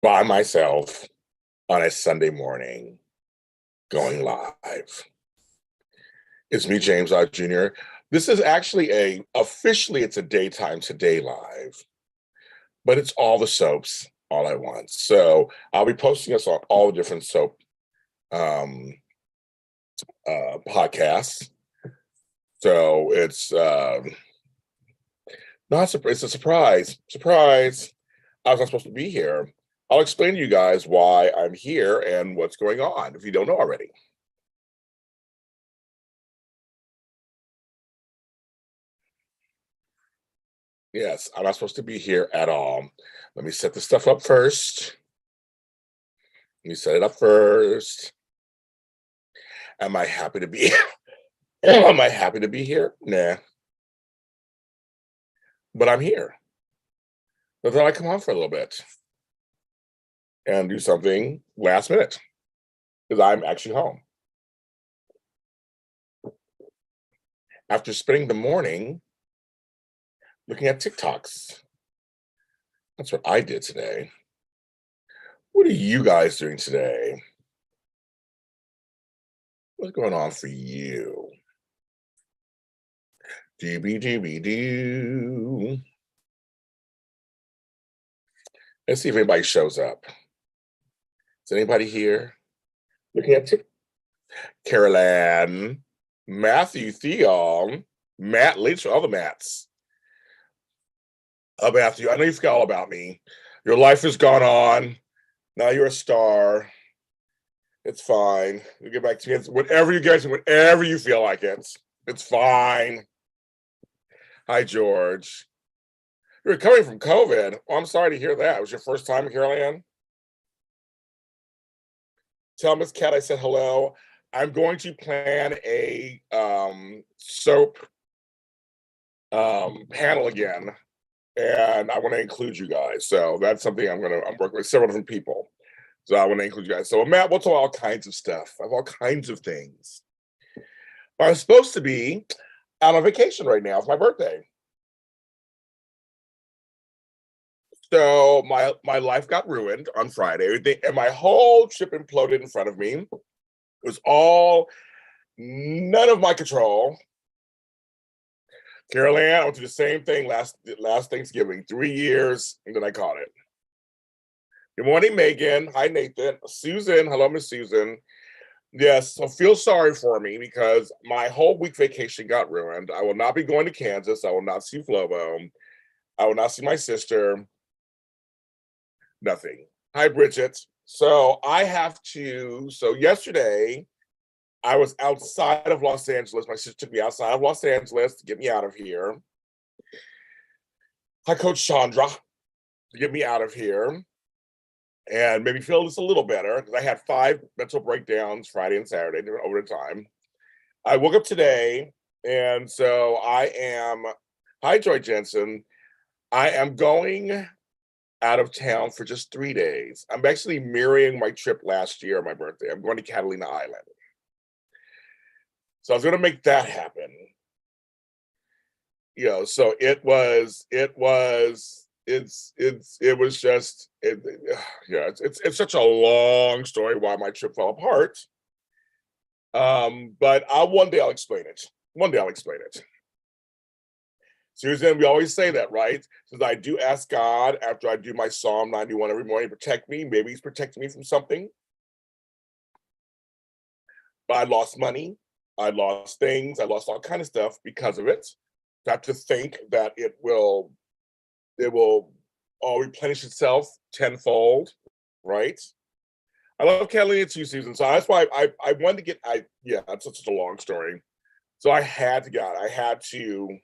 by myself on a Sunday morning going live. It's me, James Lott Jr. This is actually officially it's a Daytime Today live, but it's all the soaps all at once. So I'll be posting us on all the different soap um, podcasts. So it's it's a surprise. Surprise. I was not supposed to be here. I'll explain to you guys why I'm here and what's going on if you don't know already. Yes, I'm not supposed to be here at all. Let me set this stuff up first. Let me set it up first. Am I happy to be am I happy to be here? Nah. But I'm here. But then I come on for a little bit and do something last minute because I'm actually home. After spending the morning looking at TikToks. That's what I did today. What are you guys doing today? What's going on for you? Doo. Let's see if anybody shows up. Is anybody here? Looking at Caroline, Matthew, Theon, Matt Lynch, all the Matts. Matthew, I know you forgot all about me. Your life has gone on. Now you're a star. It's fine. You get back to me. Whatever you guys, whenever you feel like it. It's fine. Hi, George. You're recovering from COVID. Oh, I'm sorry to hear that. It was your first time, Carol Ann? Tell Miss Cat I said hello. I'm going to plan a soap panel again, and I want to include you guys. So that's something I'm working with several different people. So I want to include you guys. So Matt, what's all kinds of stuff? I have all kinds of things. I'm supposed to be out on vacation right now. It's my birthday. So my life got ruined on Friday, and my whole trip imploded in front of me. It was all none of my control. Carol Ann, I went through the same thing last Thanksgiving, 3 years, and then I caught it. Good morning, Megan. Hi, Nathan. Susan. Hello, Miss Susan. Yes, so feel sorry for me because my whole week vacation got ruined. I will not be going to Kansas. I will not see Flobo. I will not see my sister. Nothing. Hi, Bridget. So yesterday I was outside of Los Angeles. My sister took me outside of Los Angeles to get me out of here. Hi, Coach Chandra, to get me out of here and maybe feel just a little better because I had 5 mental breakdowns Friday and Saturday over the time. I woke up today, and so hi, Joy Jensen. I am going out of town for just 3 days. I'm actually mirroring my trip last year on my birthday. I'm going to Catalina Island. So I was going to make that happen. So it's such a long story why my trip fell apart. But one day I'll explain it. One day I'll explain it. Susan, we always say that, right? Since I do ask God after I do my Psalm 91 every morning, protect me. Maybe he's protecting me from something. But I lost money. I lost things. I lost all kind of stuff because of it. I have to think that it will all replenish itself tenfold, right? I love Catalina too, Susan. So that's why I wanted to that's such a long story. So I had to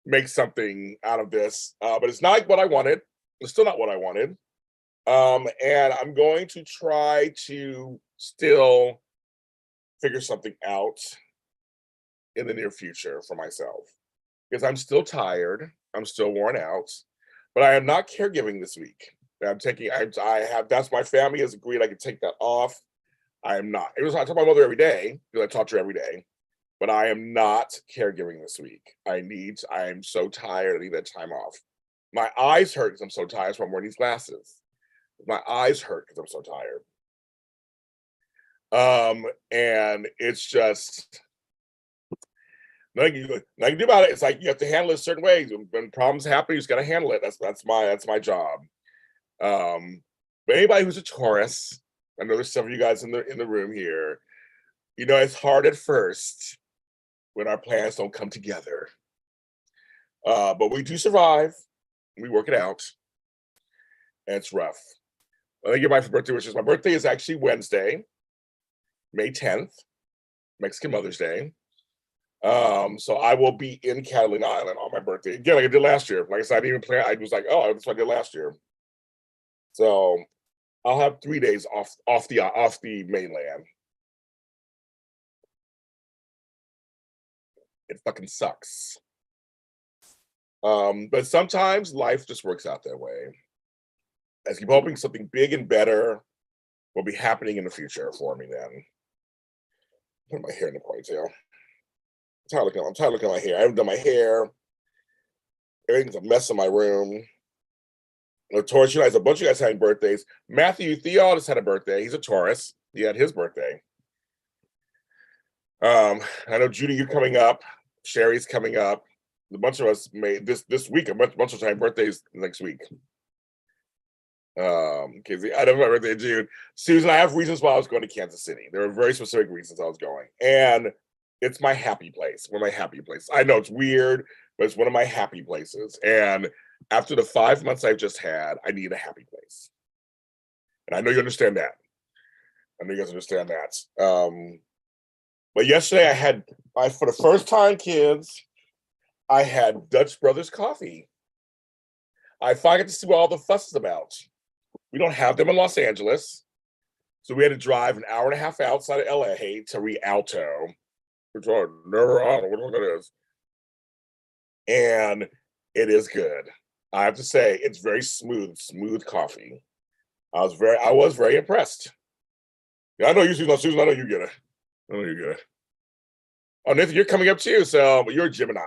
make something out of this, but it's not like what I wanted. It's still not what I wanted. And I'm going to try to still figure something out in the near future for myself because I'm still tired. I'm still worn out, but I am not caregiving this week. That's my family has agreed I can take that off. I am not. I talk to my mother every day because I talk to her every day, but I am not caregiving this week. I am so tired. I need that time off. My eyes hurt because I'm so tired, so I'm wearing these glasses. My eyes hurt because I'm so tired. And it's just nothing you can do about it. It's like you have to handle it a certain way. When problems happen, you just got to handle it. That's my job. But anybody who's a Taurus, I know there's some of you guys in the room here. You know, it's hard at first when our plans don't come together. But we do survive. We work it out. And it's rough. I think everybody for birthday wishes. My birthday is actually Wednesday, May 10th, Mexican Mother's Day. So I will be in Catalina Island on my birthday. Again, like I did last year. Like I said, I didn't even plan. I was like, oh, that's what I did last year. So I'll have 3 days off the mainland. It fucking sucks. But sometimes life just works out that way. I keep hoping something big and better will be happening in the future for me then. Put my hair in the ponytail. I'm tired of looking at my hair. I haven't done my hair. Everything's a mess in my room. Taurus, you guys, a bunch of you guys having birthdays. Matthew Theo just had a birthday. He's a Taurus. He had his birthday. I know Judy, you're coming up. Sherry's coming up. A bunch of us made this week. A bunch of time birthdays next week. Casey, I don't remember birthday in June. Susan, I have reasons why I was going to Kansas City. There were very specific reasons I was going, and it's my happy place. One of my happy places. I know it's weird, but it's one of my happy places. And after the 5 months I've just had, I need a happy place. And I know you understand that. I know you guys understand that. But yesterday for the first time, kids, I had Dutch Brothers coffee. I finally got to see what all the fuss is about. We don't have them in Los Angeles. So we had to drive an hour and a half outside of LA to Rialto, which I don't know what that is. And it is good. I have to say, it's very smooth coffee. I was very impressed. Yeah, I know you, Susan. I know you get it. Oh, Nathan, you're coming up too. So you're a Gemini.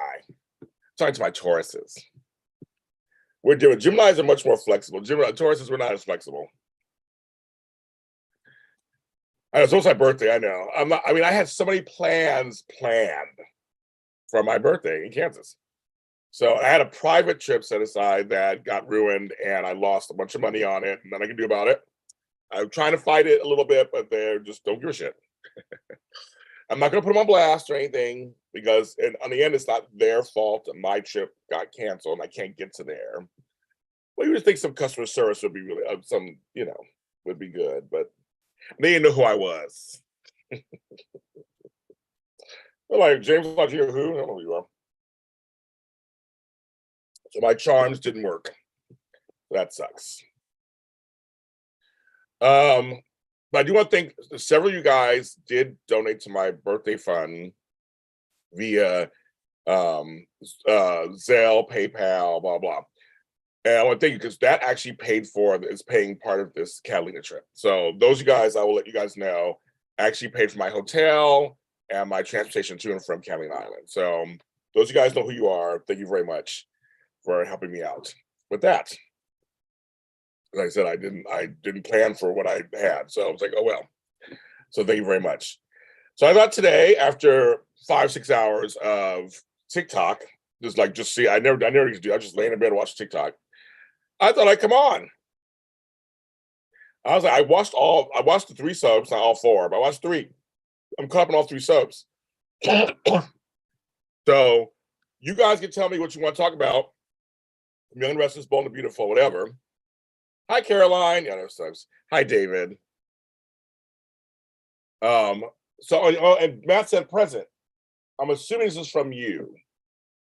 I'm talking to my Tauruses. We're different. Geminis are much more flexible. Tauruses, we're not as flexible. I know, so it's my birthday. I know. I had so many plans planned for my birthday in Kansas. So I had a private trip set aside that got ruined, and I lost a bunch of money on it. And nothing I can do about it. I'm trying to fight it a little bit, but they just don't give a shit. I'm not going to put them on blast or anything because, on the end, it's not their fault. And my trip got canceled, and I can't get to there. Well, you would think some customer service would be really, would be good, but they didn't know who I was. They're like, James Lott Jr. Who? I don't know who you are. So my charms didn't work. That sucks. But I do want to thank several of you guys did donate to my birthday fund via Zelle, PayPal, blah, blah. And I want to thank you because that actually is paying part of this Catalina trip. So those you guys, I will let you guys know, actually paid for my hotel and my transportation to and from Catalina Island. So those you guys know who you are. Thank you very much for helping me out with that. Like I said, I didn't plan for what I had. So I was like, oh, well. So thank you very much. So I thought today, after 5-6 hours of TikTok, I never used to do, I just lay in bed and watch TikTok. I thought I'd come on. I was like, I watched the 3 soaps, not all 4, but I watched 3. I'm caught up on all 3 soaps. So you guys can tell me what you want to talk about. Young, Restless, Bold, and Beautiful, whatever. Hi, Caroline. Yeah, those types. Hi, David. And Matt said present. I'm assuming this is from you.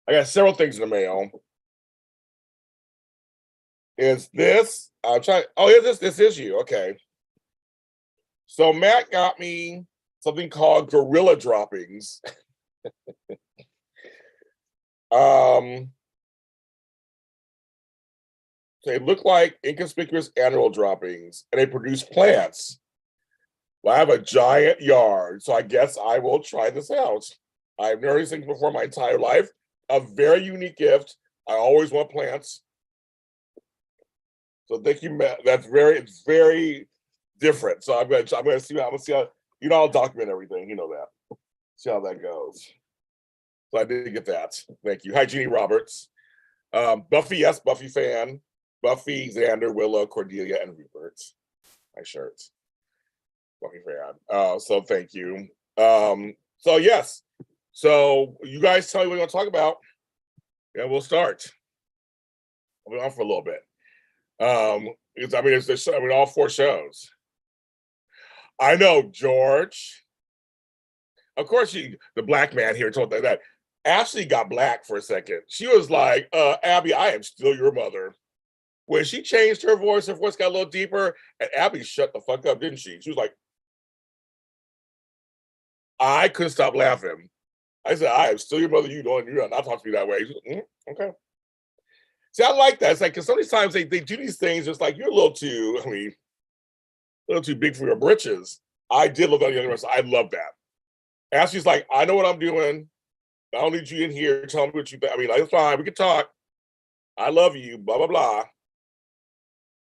I got several things in the mail. Is this? I'm trying. Oh, is this is you? Okay. So Matt got me something called gorilla droppings. They look like inconspicuous annual droppings, and they produce plants. Well, I have a giant yard, so I guess I will try this out. I've never seen things before my entire life. A very unique gift. I always want plants. So thank you, Matt. It's very different. So I'm gonna see how I'll document everything. You know that. See how that goes. So I did get that. Thank you. Hi, Jeannie Roberts. Buffy, yes, Buffy fan. Buffy, Xander, Willow, Cordelia, and Rupert. My shirts. Buffy fan. So thank you. So yes. So you guys tell me what you want to talk about. Yeah, we'll start. I'll be on for a little bit. It's all 4 shows. I know, George. Of course, the black man here told that. Ashley got black for a second. She was like, Abby, I am still your mother. When she changed her voice got a little deeper, and Abby shut the fuck up, didn't she? She was like, I couldn't stop laughing. I said, I am still your mother. You're not talking to me that way. Like, okay. See, I like that. It's like, because sometimes they do these things, it's like, you're a little too big for your britches. I did love that young man. I love that. Ashley's like, I know what I'm doing. I don't need you in here telling me what you think. It's fine. We can talk. I love you, blah, blah, blah.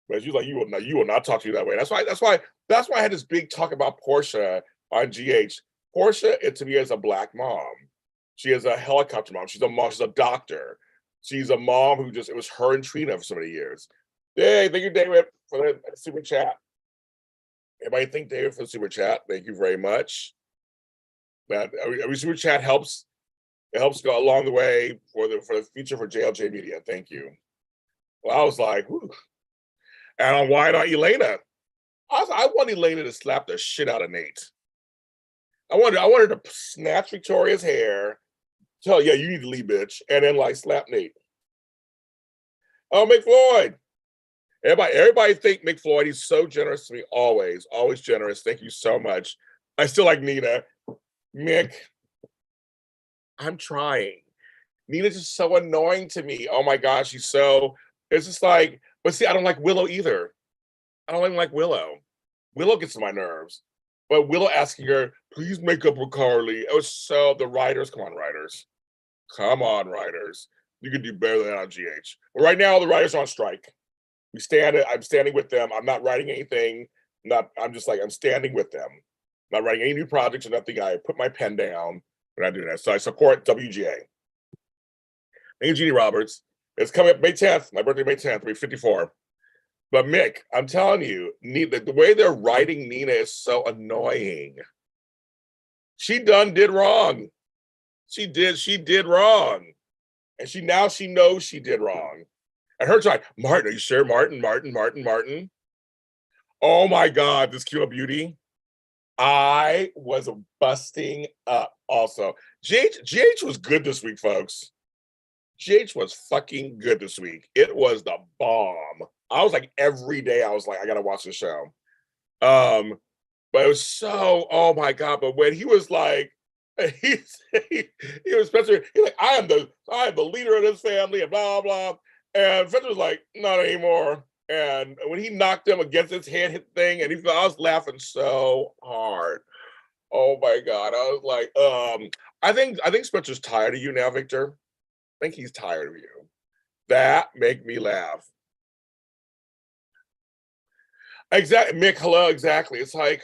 But she's like, you will not talk to you that way. That's why I had this big talk about Portia on GH. Portia, to me, is a black mom. She is a helicopter mom. She's a mom. She's a doctor. She's a mom who it was her and Trina for so many years. Hey, thank you, David, for the super chat. Everybody thank David for the super chat. Thank you very much. That every super chat helps. It helps go along the way for the future for JLJ Media. Thank you. Well, I was like, whew. And on Why Not Elena? I want Elena to slap the shit out of Nate. I wanted her to snatch Victoria's hair, tell you need to leave, bitch, and then slap Nate. Oh, Mick Floyd. Everybody think Mick Floyd, he's so generous to me, always generous. Thank you so much. I still like Nina. Mick, I'm trying. Nina's just so annoying to me. Oh my gosh, it's just like, but see, I don't like Willow either. I don't even like Willow. Willow gets on my nerves. But Willow asking her, please make up with Carly. It was so, the writers, come on, writers. Come on, writers. You can do better than that on GH. But right now, the writers are on strike. I'm standing with them. I'm not writing anything. I'm standing with them. I'm not writing any new projects or nothing. I put my pen down. We're not doing that. So I support WGA. Thank you, Jeannie Roberts. It's coming up May 10th. My birthday, May 10th. I'll be 54. But Mick, I'm telling you, the way they're writing Nina is so annoying. She did wrong. She did wrong. And she knows she did wrong. And her trying, Martin, are you sure? Martin. Oh my God, this cute beauty. I was busting up also. GH was good this week, folks. GH was fucking good this week. It was the bomb. I was like, every day I was like, I gotta watch the show. But it was so, oh my God. But when he was like, he was Spencer, he's like, I am the leader of this family and blah, blah. And Spencer was like, not anymore. And when he knocked him against his head, hit the thing, and I was laughing so hard. Oh my God. I was like, I think Spencer's tired of you now, Victor. I think he's tired of you. That make me laugh. Exactly, Mick, hello, exactly. It's like,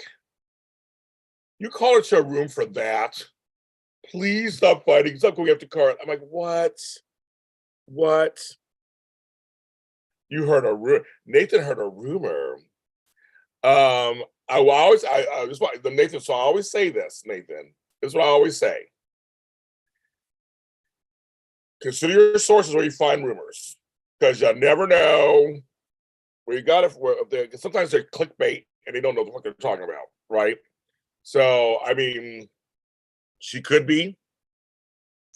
you call her to a room for that. Please stop fighting. Stop going after Carl. I'm like, what? You heard a rumor. Nathan heard a rumor. Nathan, so I always say this, Nathan. This is what I always say. Consider your sources where you find rumors. Because you never know where you got it. Sometimes they're clickbait and they don't know what they're talking about, right? So, she could be.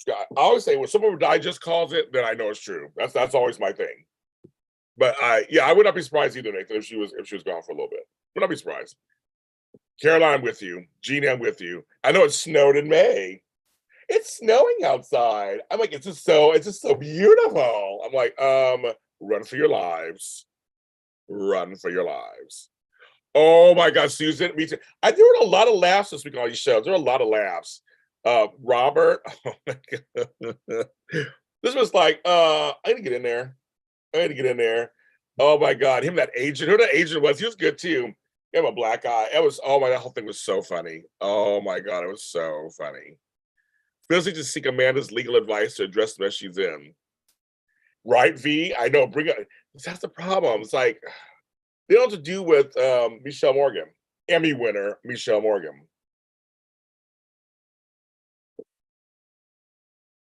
I always say when someone just calls it, then I know it's true. That's always my thing. But I would not be surprised either, Nathan, if she was gone for a little bit. Would not be surprised. Caroline, I'm with you. Gina, I'm with you. I know it snowed in May. It's snowing outside. I'm like, it's just so beautiful. I'm like, run for your lives. Run for your lives. Oh my God, Susan, me too. There were a lot of laughs this week on these shows. There were a lot of laughs. Robert, oh my God. This was like, I need to get in there. Oh my God, him, that agent, who that agent was, he was good too. He had a black eye. It was, oh my, that whole thing was so funny. Oh my God, it was so funny. Feels like to seek Amanda's legal advice to address the mess she's in. Right, V? I know, bring it. That's the problem. It's like, they don't have to do with Michelle Morgan, Emmy winner Michelle Morgan.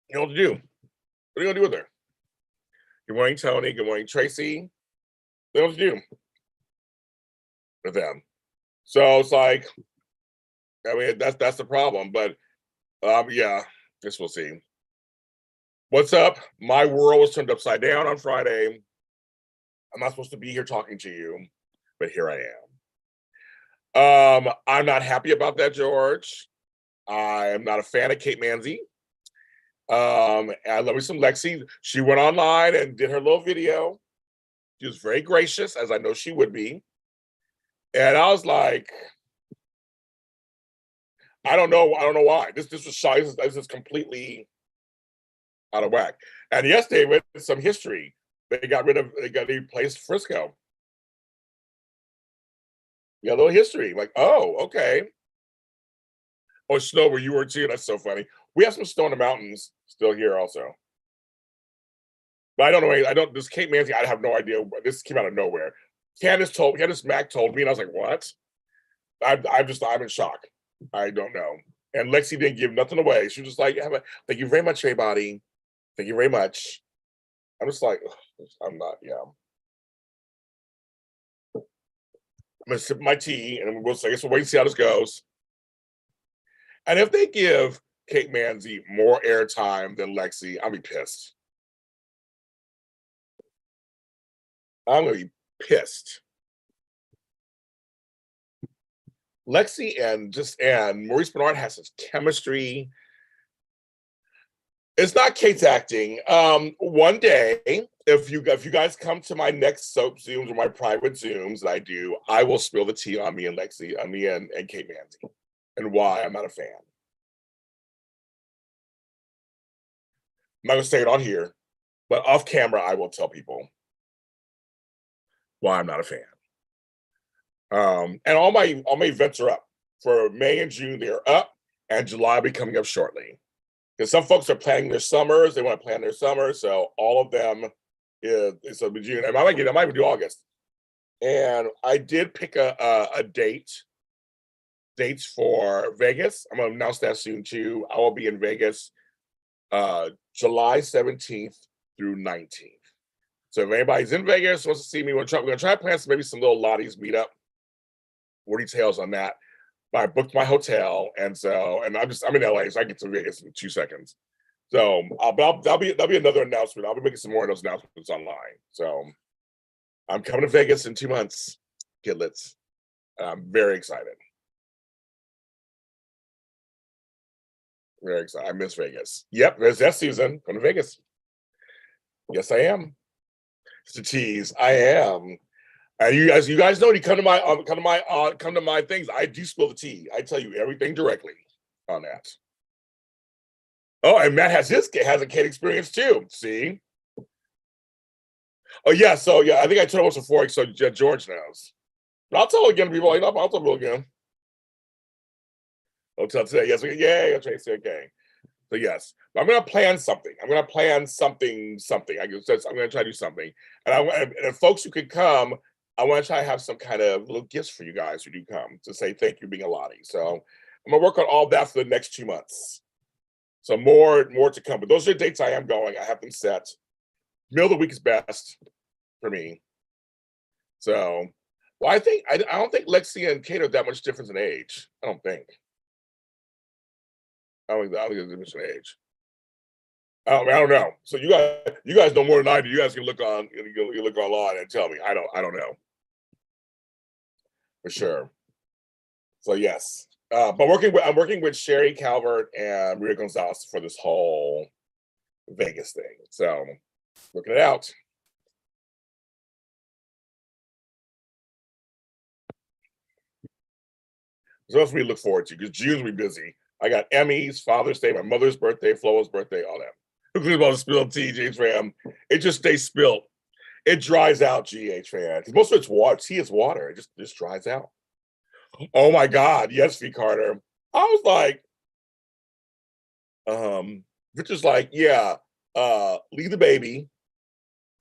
You know what to do. What are you gonna do with her? Good morning, Tony. Good morning, Tracy. They don't have to do with them. So it's like, I mean, that's the problem. But yeah, guess we'll see. What's up? My world was turned upside down on Friday. I'm not supposed to be here talking to you, but here I am. I'm not happy about that, George. I am not a fan of Kate Manzi. I love me some Lexi. She went online and did her little video. She was very gracious, as I know she would be. And I was like, I don't know why. This was shy. This is completely out of whack. And yesterday, with some history, they replaced Frisco. Yeah, a little history. Like, oh, okay. Oh, snow where you were too. That's so funny. We have some snow in the mountains still here also. But I don't know. This Kate Manzi, I have no idea. This came out of nowhere. Candace Mack told me, and I was like, what? I'm in shock. I don't know. And Lexi didn't give nothing away. She was just like, thank you very much, Ray Body. Thank you very much. I'm just like, I'm not, yeah. I'm gonna sip my tea and I guess we'll wait and see how this goes. And if they give Kate Manzi more airtime than Lexi, I'll be pissed. I'm gonna be pissed. Lexi and Maurice Bernard has such chemistry. It's not Kate's acting. One day, if you guys come to my next soap Zooms or my private Zooms that I do, I will spill the tea on me and Lexi, on me and Kate Manzi, and why I'm not a fan. I'm not gonna say it on here, but off camera, I will tell people why I'm not a fan. And all my events are up for May and June. They are up, and July will be coming up shortly. Because some folks are planning their summers, they want to plan their summer, so all of them is so June. And I might even do August. And I did pick a dates for Vegas. I'm gonna announce that soon too. I will be in Vegas July 17th through 19th. So if anybody's in Vegas, wants to see me, we're gonna try to plan maybe some little Lotties meetup. More details on that. But I booked my hotel, and I'm in LA, so I get to Vegas in 2 seconds. So that'll be another announcement. I'll be making some more of those announcements online. So I'm coming to Vegas in 2 months, kidlets. I'm very excited. Very excited. I miss Vegas. Yep, there's that season. Going to Vegas. Yes, I am. It's a tease. I am. And you guys know, you come to my things. I do spill the tea. I tell you everything directly on that. Oh, and Matt has a Kate experience too. See? Oh yeah. So yeah, I think I told him before, so George knows. But I'll tell again, people. I'll tell people again. I'll tell today. Yes. Yay. I'll try to say okay. So yes, but I'm going to plan something. I'm going to plan something. I'm going to try to do something. And folks who could come, I want to try to have some kind of little gifts for you guys who do come to say thank you being a Lottie. So I'm going to work on all that for the next 2 months. So more to come. But those are the dates I am going. I have them set. Middle of the week is best for me. So, well, I don't think Lexi and Kate are that much difference in age. I don't think there's a difference in age. I don't know. So you guys know more than I do. You guys can look online and tell me. I don't know for sure. So yes, but I'm working with Sherry Calvert and Maria Gonzalez for this whole Vegas thing. So looking it out. So that's what we look forward to, because June's will be busy. I got Emmys, Father's Day, my mother's birthday, Flo's birthday, all that. Including all the spilled tea, James Ram. It just stays spilled. It dries out, GH fan. Because most of it's water. Tea is water. It just dries out. Oh my God. Yes, V. Carter. I was like, Richard's like, yeah, leave the baby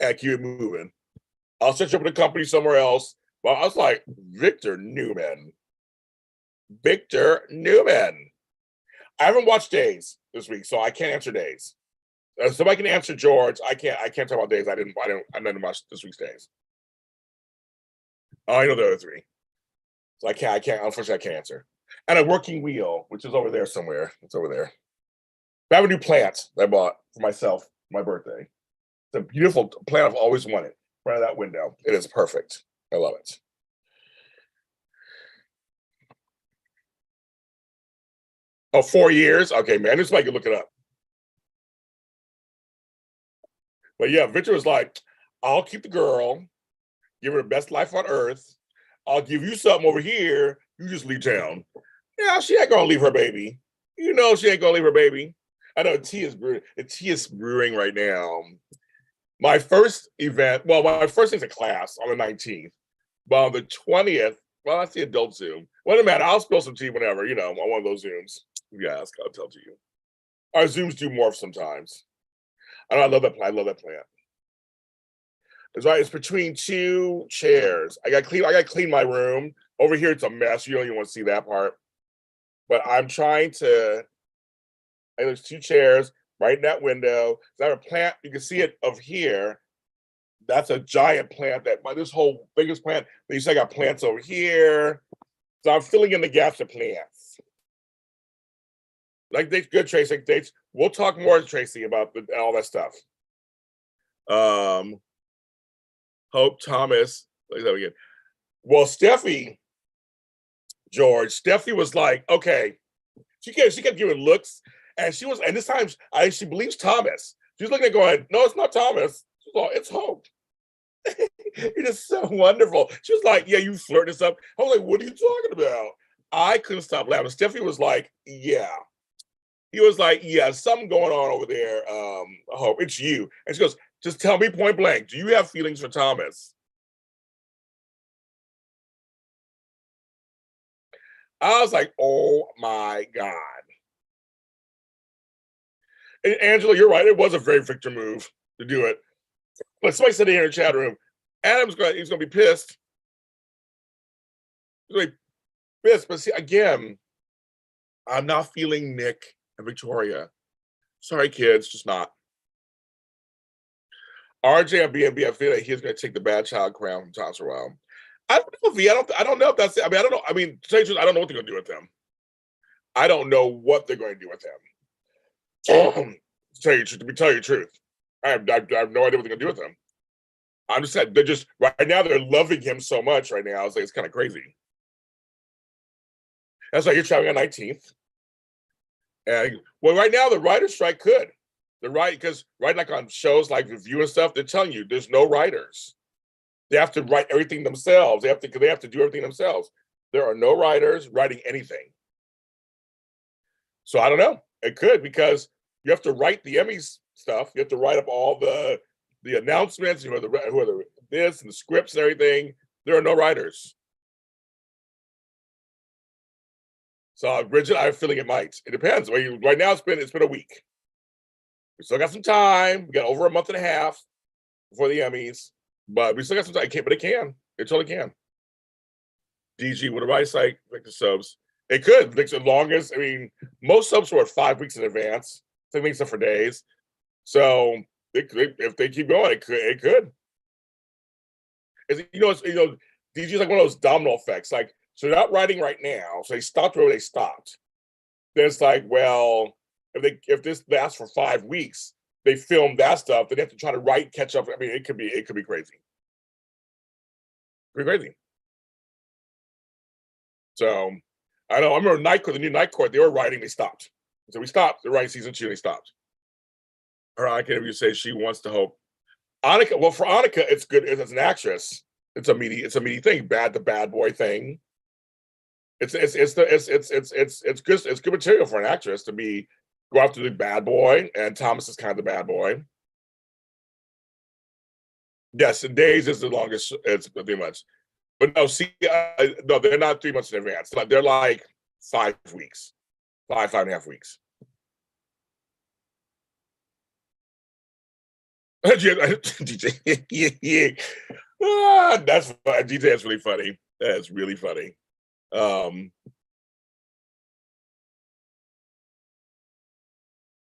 and keep it moving. I'll set you up with a company somewhere else. Well, I was like, Victor Newman. Victor Newman. I haven't watched Days this week, so I can't answer Days. Somebody can answer George. I can't talk about Days. I didn't watch this week's Days. Oh, I know the other three. So I can't, unfortunately I can't answer. And a working wheel, which is over there somewhere. It's over there. I have a new plant that I bought for myself for my birthday. It's a beautiful plant I've always wanted. Right out that window. It is perfect. I love it. Oh, 4 years? Okay, man. This might look it up. But yeah, Victor was like, I'll keep the girl, give her the best life on earth. I'll give you something over here. You just leave town. Yeah, she ain't gonna leave her baby. You know she ain't gonna leave her baby. I know tea is brewing. The tea is brewing right now. My first event, well, my first thing's a class on the 19th. But on the 20th, well, that's the adult Zoom. Well, doesn't matter. I'll spill some tea whenever, on one of those Zooms. Yeah, I'll tell to you. Our Zooms do morph sometimes. I love that plant. I love that plant. It's right. It's between two chairs. I got to clean my room. Over here, it's a mess. You don't even want to see that part. But I'm trying to. There's two chairs right in that window. I have a plant. You can see it over here. That's a giant plant. This whole biggest plant. Then you see I got plants over here. So I'm filling in the gaps of plants. Like dates, good Tracy. Dates. We'll talk more to Tracy about all that stuff. Hope Thomas. Like that again. Well, Steffi was like, okay. She kept giving looks, and this time she believes Thomas. She was looking at going, no, it's not Thomas. She's like, it's Hope. It is so wonderful. She was like, yeah, you flirt this up. I was like, what are you talking about? I couldn't stop laughing. Stephanie was like, yeah. He was like, yeah, something going on over there. Hope, it's you. And she goes, just tell me point blank, do you have feelings for Thomas? I was like, oh my God. And Angela, you're right. It was a very Victor move to do it. But somebody said in the chat room, he's gonna be pissed. He's gonna be pissed. But see, again, I'm not feeling Nick and Victoria. Sorry, kids, just not. RJ on BNB, I feel like he's gonna take the bad child crown from Thomas for a while. I don't know, V. I don't know if that's it. I don't know. To tell you the truth, I don't know what they're gonna do with them. I don't know what they're going to do with them. To tell you the truth, I have no idea what they're gonna do with them. I'm just saying, they're just right now. They're loving him so much right now. I was like, it's kind of crazy. That's why you're traveling on 19th. And well, right now the writer's strike could. Because like on shows like Review and stuff, they're telling you there's no writers. They have to write everything themselves. They have to do everything themselves. There are no writers writing anything. So I don't know. It could, because you have to write the Emmys stuff. You have to write up all the announcements, who are this and the scripts and everything. There are no writers. So Bridget, I have a feeling it might. It depends. Right now it's been a week. We still got some time. We got over a month and a half before the Emmys, but we still got some time. But it can. It totally can. DG, what advice like the subs? It could. Like the longest. Most subs were 5 weeks in advance. Some weeks up for days. So if they keep going, it could. DG is like one of those domino effects. Like, so they're not writing right now, so they stopped where they stopped. Then it's like, well, if this lasts for 5 weeks, they film that stuff, then they have to try to catch up. It could be crazy. Pretty crazy. So I know. I remember the new Night Court, they were writing, they stopped. So we stopped. They're writing season 2, they stopped. Annika interview says she wants to hope. Annika, well, for Annika, it's good as an actress. It's a meaty thing. The bad boy thing. It's good material for an actress to go after the bad boy, and Thomas is kind of the bad boy. Yes, and days is the longest. It's 3 months. But no, see, no, they're not 3 months in advance. They're like 5 weeks, 5.5 weeks. DJ, yeah. That's fun. DJ is really funny. That's really funny. Um,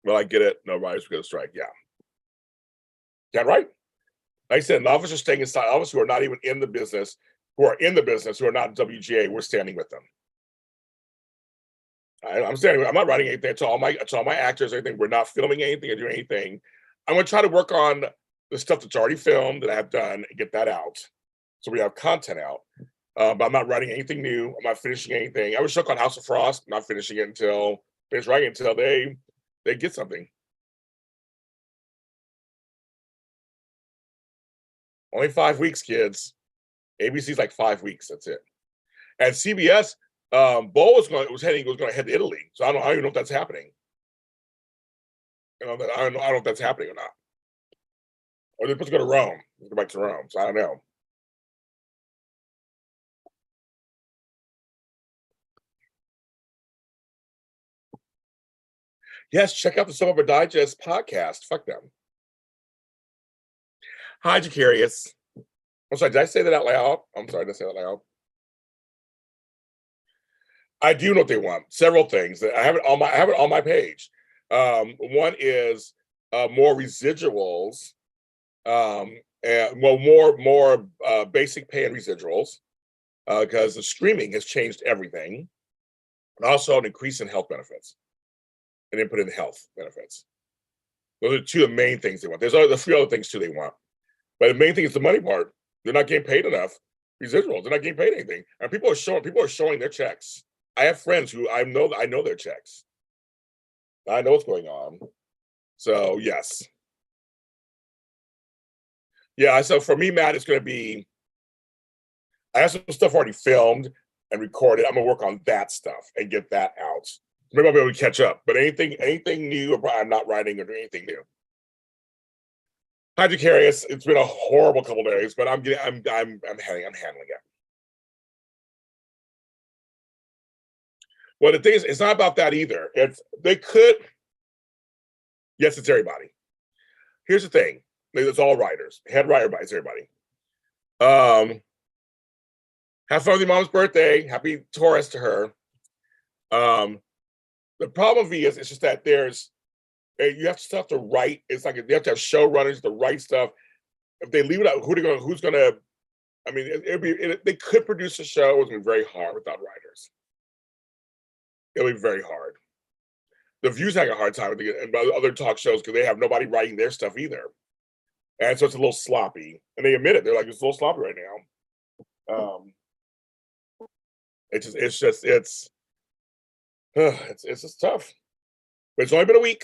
well, I get it. No writers going to strike. Yeah, yeah, right. Like I said, officers staying inside. Officers who are not even in the business, who are in the business, who are not WGA, we're standing with them. I'm standing. I'm not writing anything to all my actors. Anything. We're not filming anything or doing anything. I'm going to try to work on the stuff that's already filmed that I have done and get that out, so we have content out. But I'm not writing anything new. I'm not finishing anything. I was stuck on House of Frost. Not finishing it until finish writing until they get something. Only 5 weeks, kids. ABC's like 5 weeks. That's it. And CBS, Bo was going to head to Italy. So I don't even know if that's happening. I don't know if that's happening or not. Or they're supposed to go to Rome. Go back to Rome. So I don't know. Yes, check out the Some of a Digest podcast. Fuck them. Hi, Jacarius. I'm sorry, did I say that out loud? I'm sorry, did I say that out loud? I do know what they want. Several things. I have it on my page. One is more residuals, and well, more basic pay and residuals, because the streaming has changed everything, and also an increase in health benefits, and input in health benefits. Those are two of the main things they want. There's a few other things too they want, but the main thing is the money part. They're not getting paid enough residuals. They're not getting paid anything, and people are showing their checks. I have friends who I know their checks. I know what's going on. So yes. Yeah, so for me, Matt, it's gonna be I have some stuff already filmed and recorded. I'm gonna work on that stuff and get that out. Maybe I'll be able to catch up. But anything new, I'm not writing or doing anything new. Hi, Jacarius. It's been a horrible couple days, but I'm handling it. Well, the thing is, it's not about that either. Yes, it's everybody. Here's the thing. It's all writers. Head writer buys everybody. Have fun with your mom's birthday. Happy Taurus to her. The problem is, it's just that you have stuff to write. It's like they have to have showrunners to write stuff. If they leave it out, who's gonna? I mean, they could produce a show. It's gonna be very hard without writers. It'll be very hard. The View's having a hard time with and other talk shows because they have nobody writing their stuff either, and so it's a little sloppy. And they admit it. They're like, it's a little sloppy right now. It's just tough. But it's only been a week,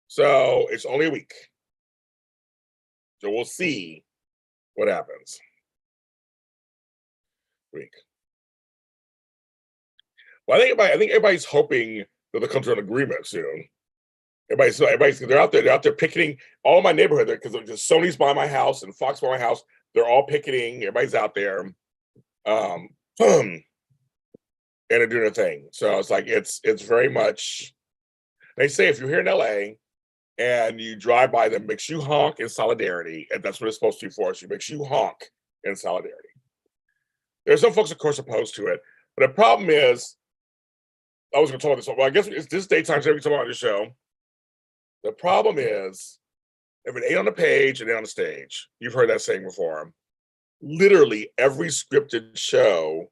so it's only a week. So we'll see what happens. Week. Well, I think everybody's hoping that they'll come to an agreement soon. Everybody's they're out there picketing all my neighborhood there because Sony's by my house and Fox by my house. They're all picketing. Everybody's out there, and they're doing a thing. So it's like it's very much. They say if you're here in LA and you drive by them, makes you honk in solidarity, and that's what it's supposed to be for. So it makes you honk in solidarity. There's some folks, of course, opposed to it, but the problem is, I was going to talk about this. Well, I guess it's this daytime every time on the show. The problem is, if it ain't on the page, it ain't on the stage. You've heard that saying before. Literally every scripted show,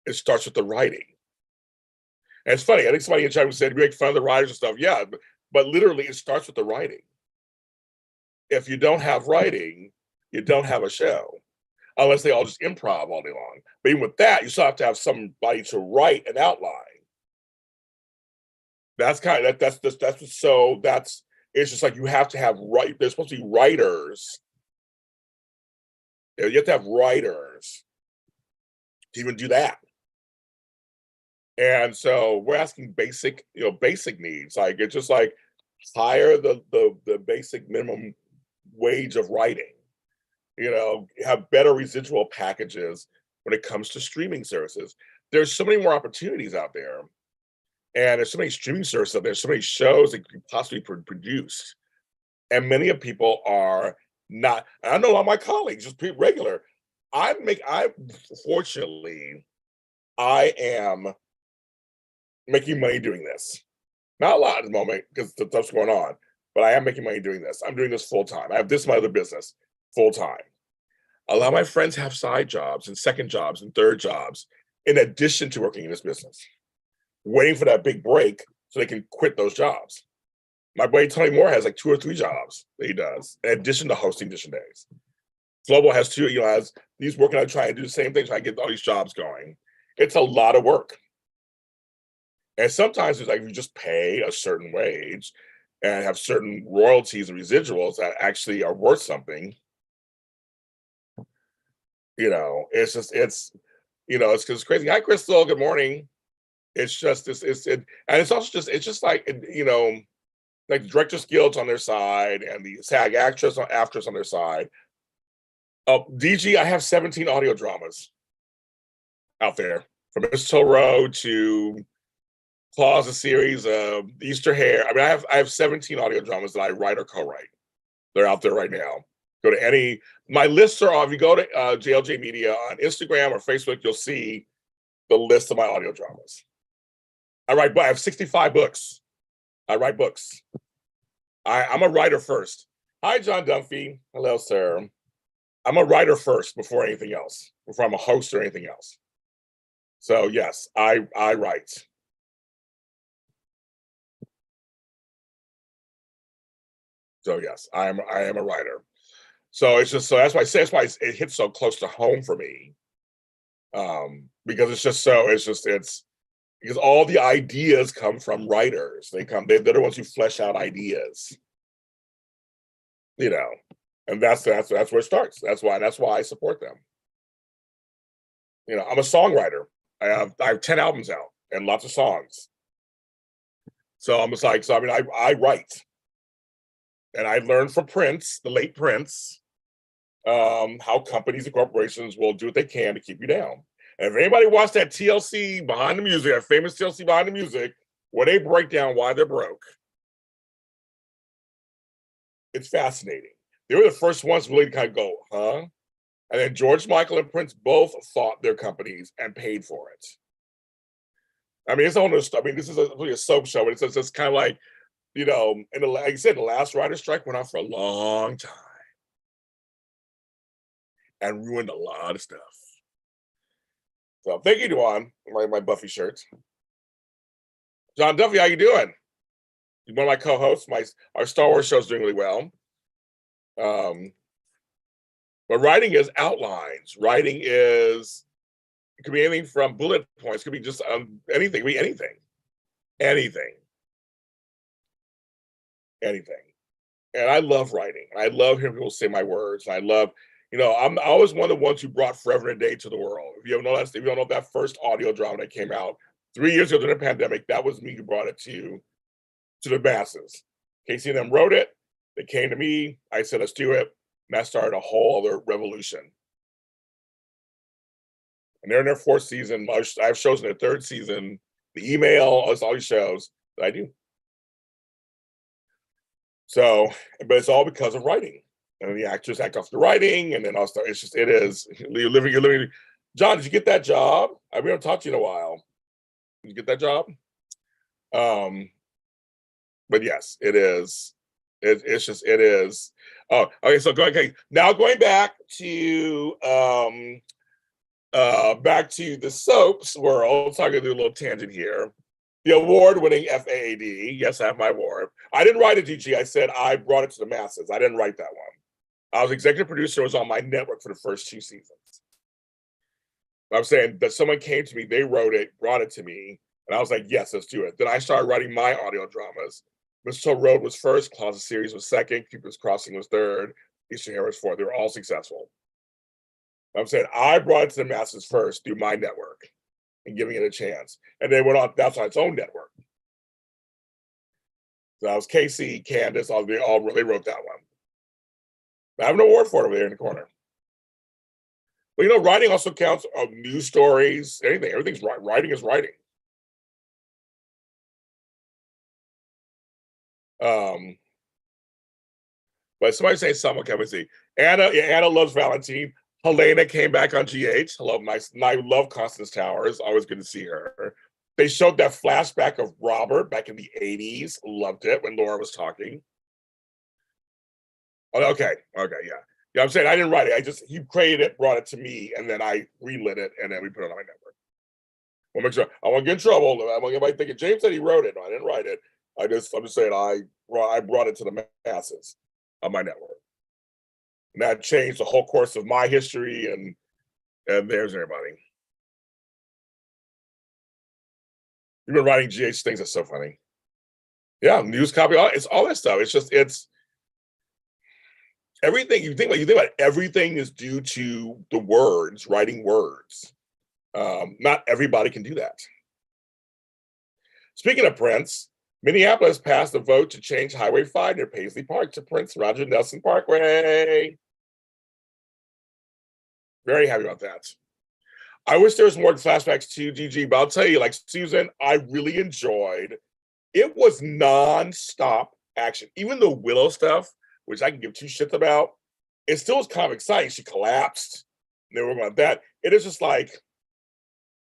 it starts with the writing. And it's funny. I think somebody in chat said we make fun of the writers and stuff. Yeah, but literally, it starts with the writing. If you don't have writing, you don't have a show, unless they all just improv all day long. But even with that, you still have to have somebody to write an outline. That's kind of that's it's just like you have to have there's supposed to be writers. You have to have writers to even do that. And so we're asking basic needs. Like it's just like hire the basic minimum wage of writing. have better residual packages when it comes to streaming services. There's so many more opportunities out there, and there's so many streaming services out there, so many shows that could possibly produce, and many of people are not. I know a lot of my colleagues, just regular. I fortunately, I am making money doing this. Not a lot at the moment because the stuff's going on, but I am making money doing this. I'm doing this full time. I have this my other business full time. A lot of my friends have side jobs and second jobs and third jobs in addition to working in this business, waiting for that big break so they can quit those jobs. My buddy Tony Moore has like 2 or 3 jobs that he does in addition to hosting Edition Days. Global has 2, he's working on trying to do the same thing, trying to get all these jobs going. It's a lot of work. And sometimes it's like you just pay a certain wage and have certain royalties and residuals that actually are worth something. It's crazy. Hi, Crystal. Good morning. It's just this. And it's also just like like the Directors Guilds on their side and the SAG actress on their side. DG, I have 17 audio dramas out there, from Mistletoe Road to Claus, a series of Easter Hair. I mean, I have 17 audio dramas that I write or co-write. They're out there right now. Go to my lists are on. If you go to JLJ Media on Instagram or Facebook, you'll see the list of my audio dramas. I have 65 books. I write books. I'm a writer first. Hi, John Dunphy. Hello, sir. I'm a writer first before anything else, before I'm a host or anything else. So yes, I write. So yes, I am a writer. So that's why it hits so close to home for me. Because it's because all the ideas come from writers. They're the ones who flesh out ideas. And that's where it starts. That's why I support them. I'm a songwriter. I have 10 albums out and lots of songs. So I'm just like, I write. And I learned from Prince, the late Prince, how companies and corporations will do what they can to keep you down. And if anybody watched that TLC Behind the Music, that famous TLC Behind the Music, where they break down why they're broke, it's fascinating. They were the first ones really to kind of go, huh? And then George Michael and Prince both fought their companies and paid for it. I mean, it's all this. I mean, this is really a soap show, but it's kind of like, like I said, the last writer's strike went on for a long time and ruined a lot of stuff. So thank you, Duan, my Buffy shirts. John Duffy, how you doing? You're one of my co-hosts. Our Star Wars show is doing really well. But writing is outlines. Writing it could be anything from bullet points. It could be just anything. It could be anything. Anything. And I love writing. I love hearing people say my words. I love, I'm always one of the ones who brought Forever and a Day to the world. If you don't know that first audio drama that came out 3 years ago during the pandemic, that was me who brought it to the masses. Casey and them wrote it. They came to me. I said, let's do it. And that started a whole other revolution. And they're in their 4th season. I have shows in their 3rd season. The email, all these shows that I do. So, but it's all because of writing. And the actors act off the writing, and then also it is. You're living. John, did you get that job? We haven't talked to you in a while. Did you get that job? But yes, it is. It is. Oh, okay. So now going back to the soaps world. So I'm gonna do a little tangent here. The award-winning FAAD. Yes, I have my award. I didn't write it, DG. I said I brought it to the masses. I didn't write that one. I was executive producer. Was on my network for the first 2 seasons. I'm saying that someone came to me. They wrote it, brought it to me, and I was like, yes, let's do it. Then I started writing my audio dramas. Mistletoe Road was first. Claus series was second. Cupid's Crossing was third. Easter Hair was fourth. They were all successful. I'm saying I brought it to the masses first through my network and giving it a chance. And they went on, that's on its own network. So that was Casey, Candace, they wrote that one. I have an award for it over there in the corner. Well, you know, writing also counts. News stories, anything. Everything's writing is writing. Um, but somebody say something. Okay, let me see. Anna, yeah, Anna loves Valentine. Helena came back on GH. Hello, nice. I love Constance Towers. Always good to see her. They showed that flashback of Robert back in the 80s. Loved it when Laura was talking. Oh, okay, okay, yeah. Yeah, I'm saying I didn't write it. I just, he created it, brought it to me, and then I relit it, and then we put it on my network. We'll make sure I won't get in trouble. I want anybody thinking James said he wrote it. No, I didn't write it. I'm just saying I brought it to the masses on my network. And that changed the whole course of my history, and there's everybody. You've been writing GH things. That's so funny. Yeah, news copy. It's all that stuff. It's everything. You think about everything is due to the words, writing words. Not everybody can do that. Speaking of Prince, Minneapolis passed a vote to change Highway 5 near Paisley Park to Prince Roger Nelson Parkway. Very happy about that. I wish there was more flashbacks to GG, but I'll tell you, like Susan, I really enjoyed. It was non-stop action. Even the Willow stuff, which I can give two shits about, it still was kind of exciting. She collapsed. Never about that. It is just like,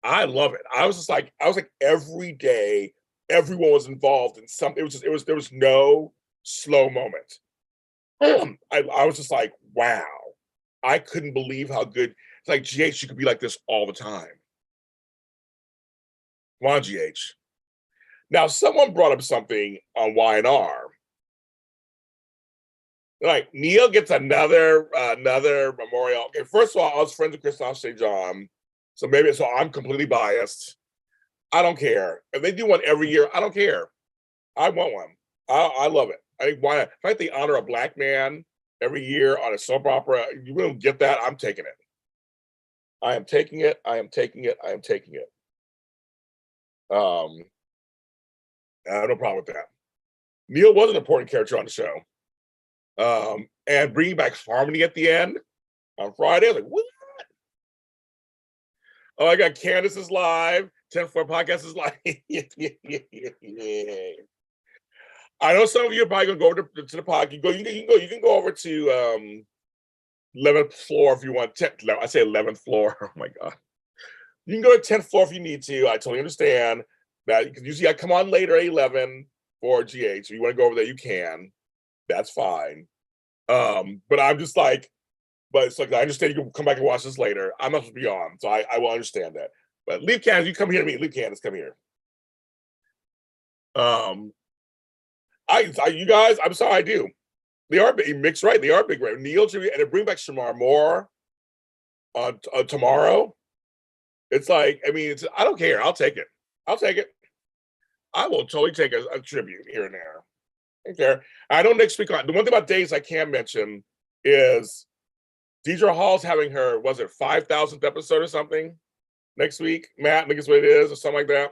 I love it. I was like every day, everyone was involved in something. There was no slow moment. I was just like, wow. I couldn't believe how good. It's like GH, you could be like this all the time. Come on, GH. Now, someone brought up something on Y&R. Like Neil gets another memorial. Okay, first of all, I was friends with Christophe St. John, so I'm completely biased. I don't care if they do one every year. I don't care. I want one. I love it. I think why not? In fact, they honor a Black man every year on a soap opera. You don't get that. I'm taking it. I am taking it. I am taking it. I am taking it. I have no problem with that. Neil was an important character on the show. And bringing back Harmony at the end on Friday, I was like, what? Oh, I got Candace is live. 10 Floor Podcast is live. I know some of you are probably gonna go over to the pod. You can go over to 11th floor if you want. I say 11th floor. Oh my god. You can go to 10th floor if you need to. I totally understand that because usually I come on later at 11 for GH. So you want to go over there, you can. That's fine. But I'm just like, but it's like I understand you can come back and watch this later. I'm not supposed to be on, so I will understand that. But leave Candace, you come here to me. Leave Candace, come here. You guys, I'm sorry, I do. They are big mixed, right? They are big, right? Neil, and they bring back Shamar Moore tomorrow. It's like, I mean, I don't care. I'll take it. I'll take it. I will totally take a tribute here and there. I don't care. I don't next week on. The one thing about days I can mention is Deidre Hall's having her, was it 5,000th episode or something next week? Matt, I think it's what it is, or something like that.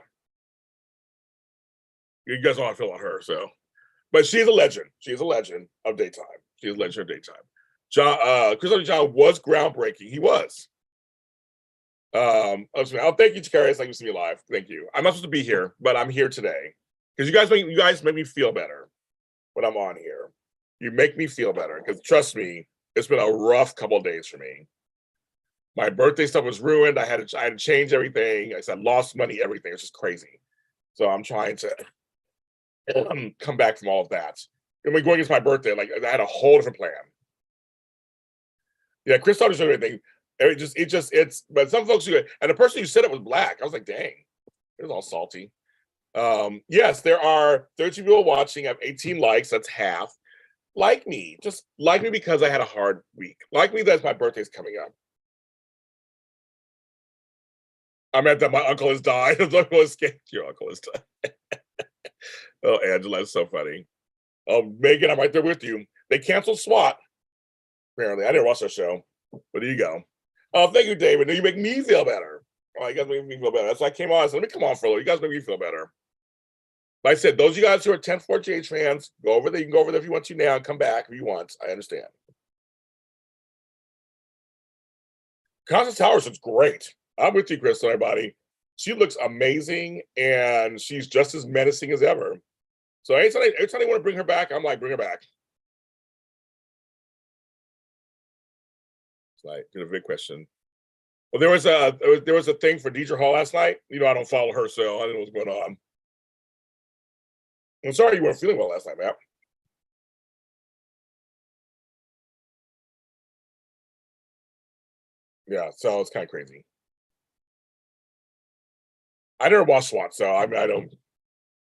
You guys know how I feel on her, so. But she's a legend. She's a legend of daytime. She's a legend of daytime. Chris John was groundbreaking. He was. Oh, thank you, Takarius. Thank you for seeing me live. Thank you. I'm not supposed to be here, but I'm here today because you guys make me feel better when I'm on here. You make me feel better because trust me, it's been a rough couple of days for me. My birthday stuff was ruined. I had to change everything. I said lost money, everything. It's just crazy. So I'm trying to come back from all of that. And when going against my birthday, like I had a whole different plan. Yeah, Chris doesn't show anything. But some folks do it. And the person who said it was Black. I was like, dang, it was all salty. Yes, there are 13 people watching. I have 18 likes. That's half. Like me. Just like me because I had a hard week. Like me that's my birthday's coming up. I meant that my uncle has died. Your uncle has died. Oh, Angela, that's so funny. Oh, Megan, I'm right there with you. They canceled SWAT. Apparently, I didn't watch that show. But there you go. Oh, thank you, David. You make me feel better. Oh, you guys make me feel better. That's why I came on. So let me come on for a little. You guys make me feel better. Like I said, those of you guys who are 10th Floor JH fans, go over there. You can go over there if you want to now and come back if you want. I understand. Constance Towers is great. I'm with you, Crystal, everybody. She looks amazing, and she's just as menacing as ever. So anytime they want to bring her back, I'm like, bring her back. It's like, a big question. Well, there was a thing for Deidre Hall last night. You know, I don't follow her, so I don't know what's going on. I'm sorry you weren't feeling well last night, Matt. Yeah, so it's kind of crazy. I never watched SWAT, so I mean, I don't.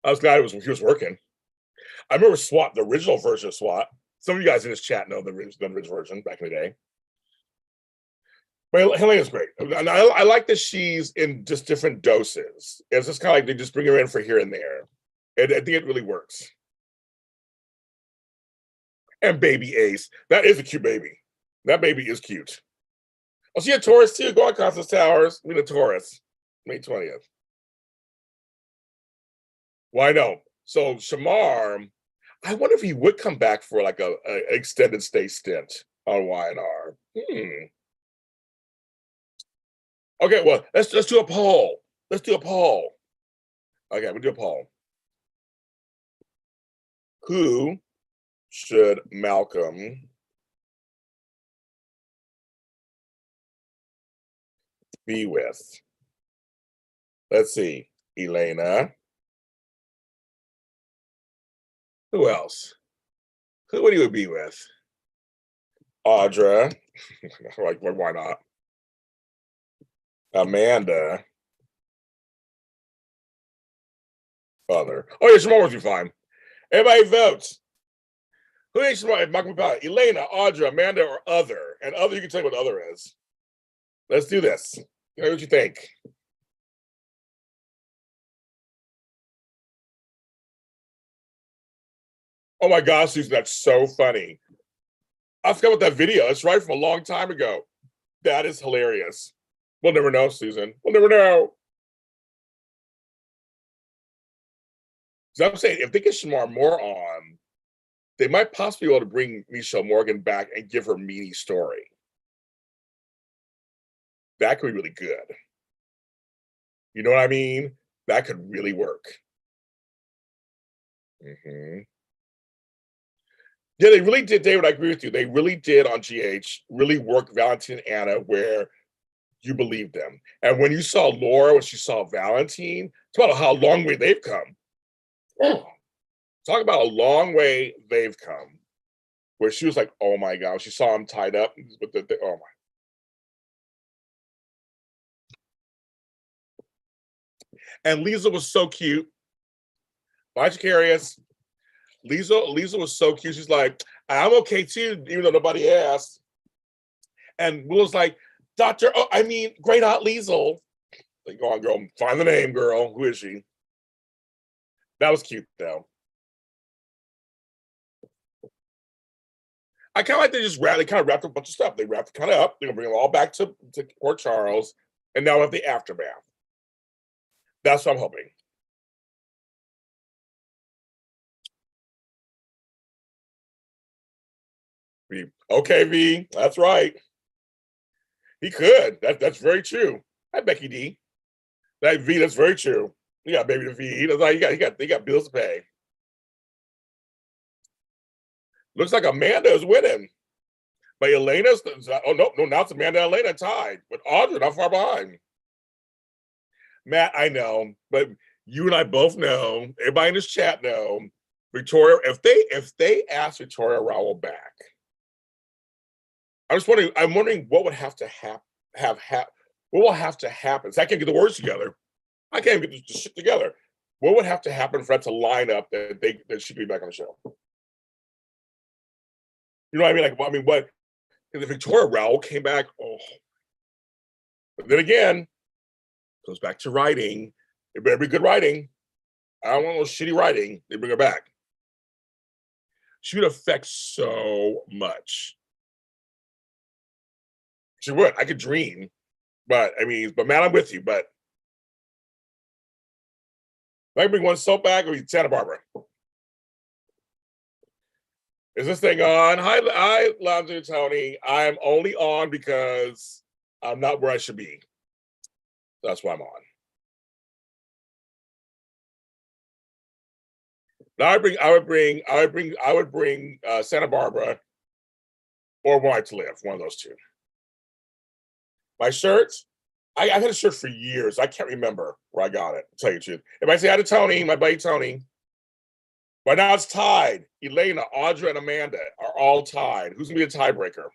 I was glad he was working. I remember SWAT, the original version of SWAT. Some of you guys in this chat know the original version back in the day. But Helena's great. And I like that she's in just different doses. It's just kind of like they just bring her in for here and there. And I think it really works. And baby Ace. That is a cute baby. That baby is cute. Oh, she a Taurus too. Go on, Constance Towers. We a Taurus. May 20th. Why no? So Shamar, I wonder if he would come back for like a extended stay stint on Y&R. Okay, well, let's do a poll. Let's do a poll. Okay, we'll do a poll. Who should Malcolm be with? Let's see. Elena. Who else? Who would he be with? Audra. Like, why not? Amanda. Other. Oh, yeah, Shamar would be fine. Everybody votes. Who ain't Shamar? Malcolm about Elena, Audra, Amanda, or other? And other, you can tell me what other is. Let's do this. You know what you think? Oh my gosh, Susan, that's so funny. I forgot about that video. It's right from a long time ago. That is hilarious. We'll never know, Susan. We'll never know. So I'm saying if they get Shamar Moore on, they might possibly be able to bring Michelle Morgan back and give her meaty story. That could be really good. You know what I mean? That could really work. Yeah, they really did, David. I agree with you. They really did on GH really work Valentine and Anna where you believed them. And when you saw Laura, when she saw Valentine, talk about how long way they've come. Oh, talk about a long way they've come. Where she was like, oh my God, she saw him tied up with oh my. And Lisa was so cute. Vicarious. Lisa was so cute. She's like, I'm okay too, even though nobody asked. And Will's like, Great Aunt Liesel. Like, go on, girl, find the name, girl. Who is she? That was cute, though. I kind of like they kind of wrapped up a bunch of stuff. They wrapped it kind of up. They're gonna bring them all back to Port Charles, and now we have the aftermath. That's what I'm hoping. Okay, V, that's right. He could. That's very true. Hi, Becky D. That V, that's very true. You got baby to feed. That's like he got bills to pay. Looks like Amanda is winning. But Elena's no, now it's Amanda and Elena tied. But Audra not far behind. Matt, I know, but you and I both know, everybody in this chat know, Victoria, if they ask Victoria Rowell back, I'm wondering what would have to what will have to happen. So I can't get the words together. I can't get the shit together. What would have to happen for that to line up that she be back on the show? You know what I mean? Like, what? If Victoria Rowell came back, oh. But then again, goes back to writing. It better be good writing. I don't want no shitty writing. They bring her back. She would affect so much. She would. I could dream. But man, I'm with you. But I bring one soap back or Santa Barbara. Is this thing on? Hi, Lonzo Tony. I'm only on because I'm not where I should be. That's why I'm on. Now I would bring Santa Barbara or White to Live, one of those two. My shirts, I've had a shirt for years. I can't remember where I got it, to tell you the truth. If I say hi to Tony, my buddy Tony, right now it's tied. Elena, Audra, and Amanda are all tied. Who's gonna be the tiebreaker?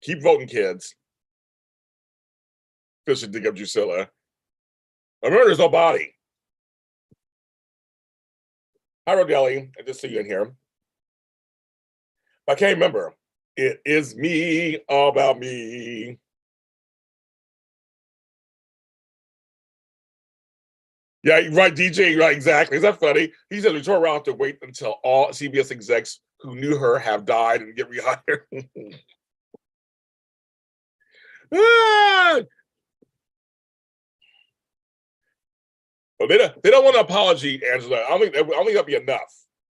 Keep voting, kids. Phil should dig up Drusilla. Remember, there's no body. Hi, Rodelli. I just see you in here. I can't remember. It is me, all about me. Yeah, right, DJ, right, exactly. Is that funny? He said Victoria Roth to wait until all CBS execs who knew her have died and get rehired. Well, they don't want an apology, Angela. I don't think that'd be enough.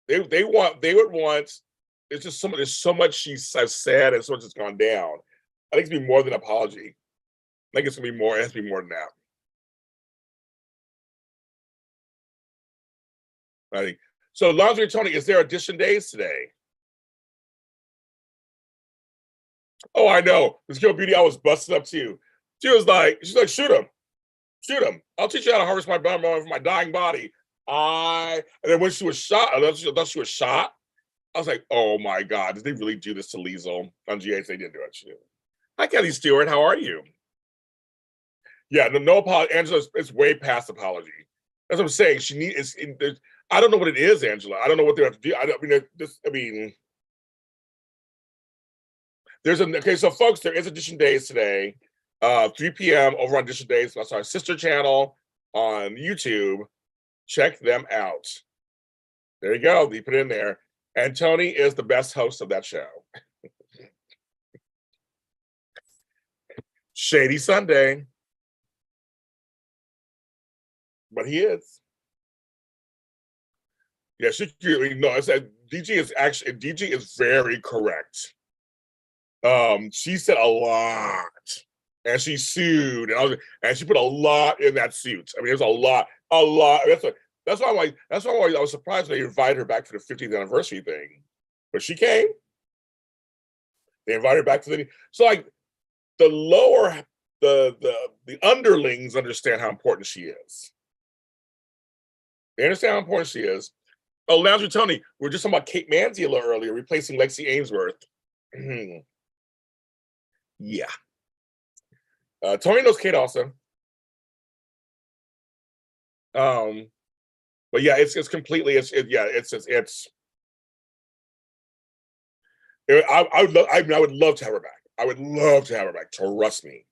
They would want. It's just there's so much she's said and so much has gone down. I think it's be more than an apology. I think it's gonna be more. It has to be more than that. I think so. Laundry Tony, is there audition days today? Oh, I know. This girl Beauty, I was busted up too. She's like, shoot him. Shoot him. I'll teach you how to harvest my bone from my dying body. And then when she was shot, I thought she was shot. I was like, oh my God, did they really do this to Liesel on GH? They didn't do it. Hi, Kelly Stewart. How are you? Yeah, no apology. Angela, it's way past apology. That's what I'm saying. She needs. I don't know what it is, Angela. I don't know what they have to do. I mean, okay. So, folks, there is audition days today. 3 p.m. over on Audition Days. That's our sister channel on YouTube. Check them out. There you go. You put it in there. And Tony is the best host of that show. Shady Sunday. But he is. Yeah, I said DG is very correct. She said a lot. And she sued, and she put a lot in that suit. I mean, there's a lot. That's why I was surprised when they invited her back for the 50th anniversary thing. But she came. They invited her back to so like the lower the underlings understand how important she is. They understand how important she is. Oh, Lounge Tony, we were just talking about Kate Manzi a little earlier, replacing Lexi Ainsworth. Yeah. Tony knows Kate also. But yeah, it's completely I would love to have her back. I would love to have her back. Trust me.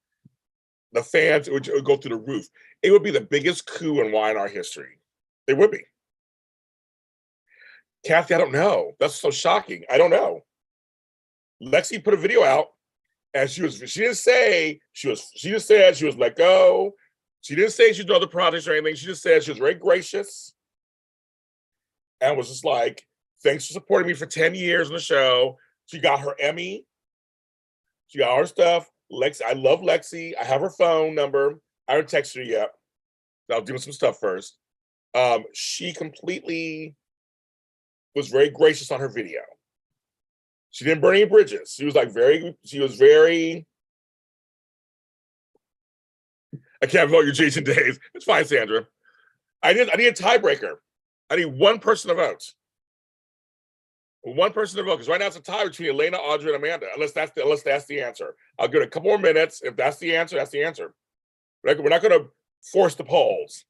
The fans it would go through the roof. It would be the biggest coup in Y&R history. It would be. Kathy, I don't know. That's so shocking. I don't know. Lexi put a video out. And she didn't say she just said she was let go. She didn't say she's doing other projects or anything. She just said she was very gracious and was just like, thanks for supporting me for 10 years on the show. She got her Emmy. She got all her stuff. Lexi, I love Lexi. I have her phone number. I haven't texted her yet. I'll do some stuff first. She completely was very gracious on her video. She didn't burn any bridges. She was very. I can't vote your Jason Days. It's fine, Sandra. I need a tiebreaker. I need one person to vote. One person to vote, because right now it's a tie between Elena, Audra, and Amanda. Unless that's the answer. I'll give it a couple more minutes. If that's the answer, that's the answer. We're not going to force the polls.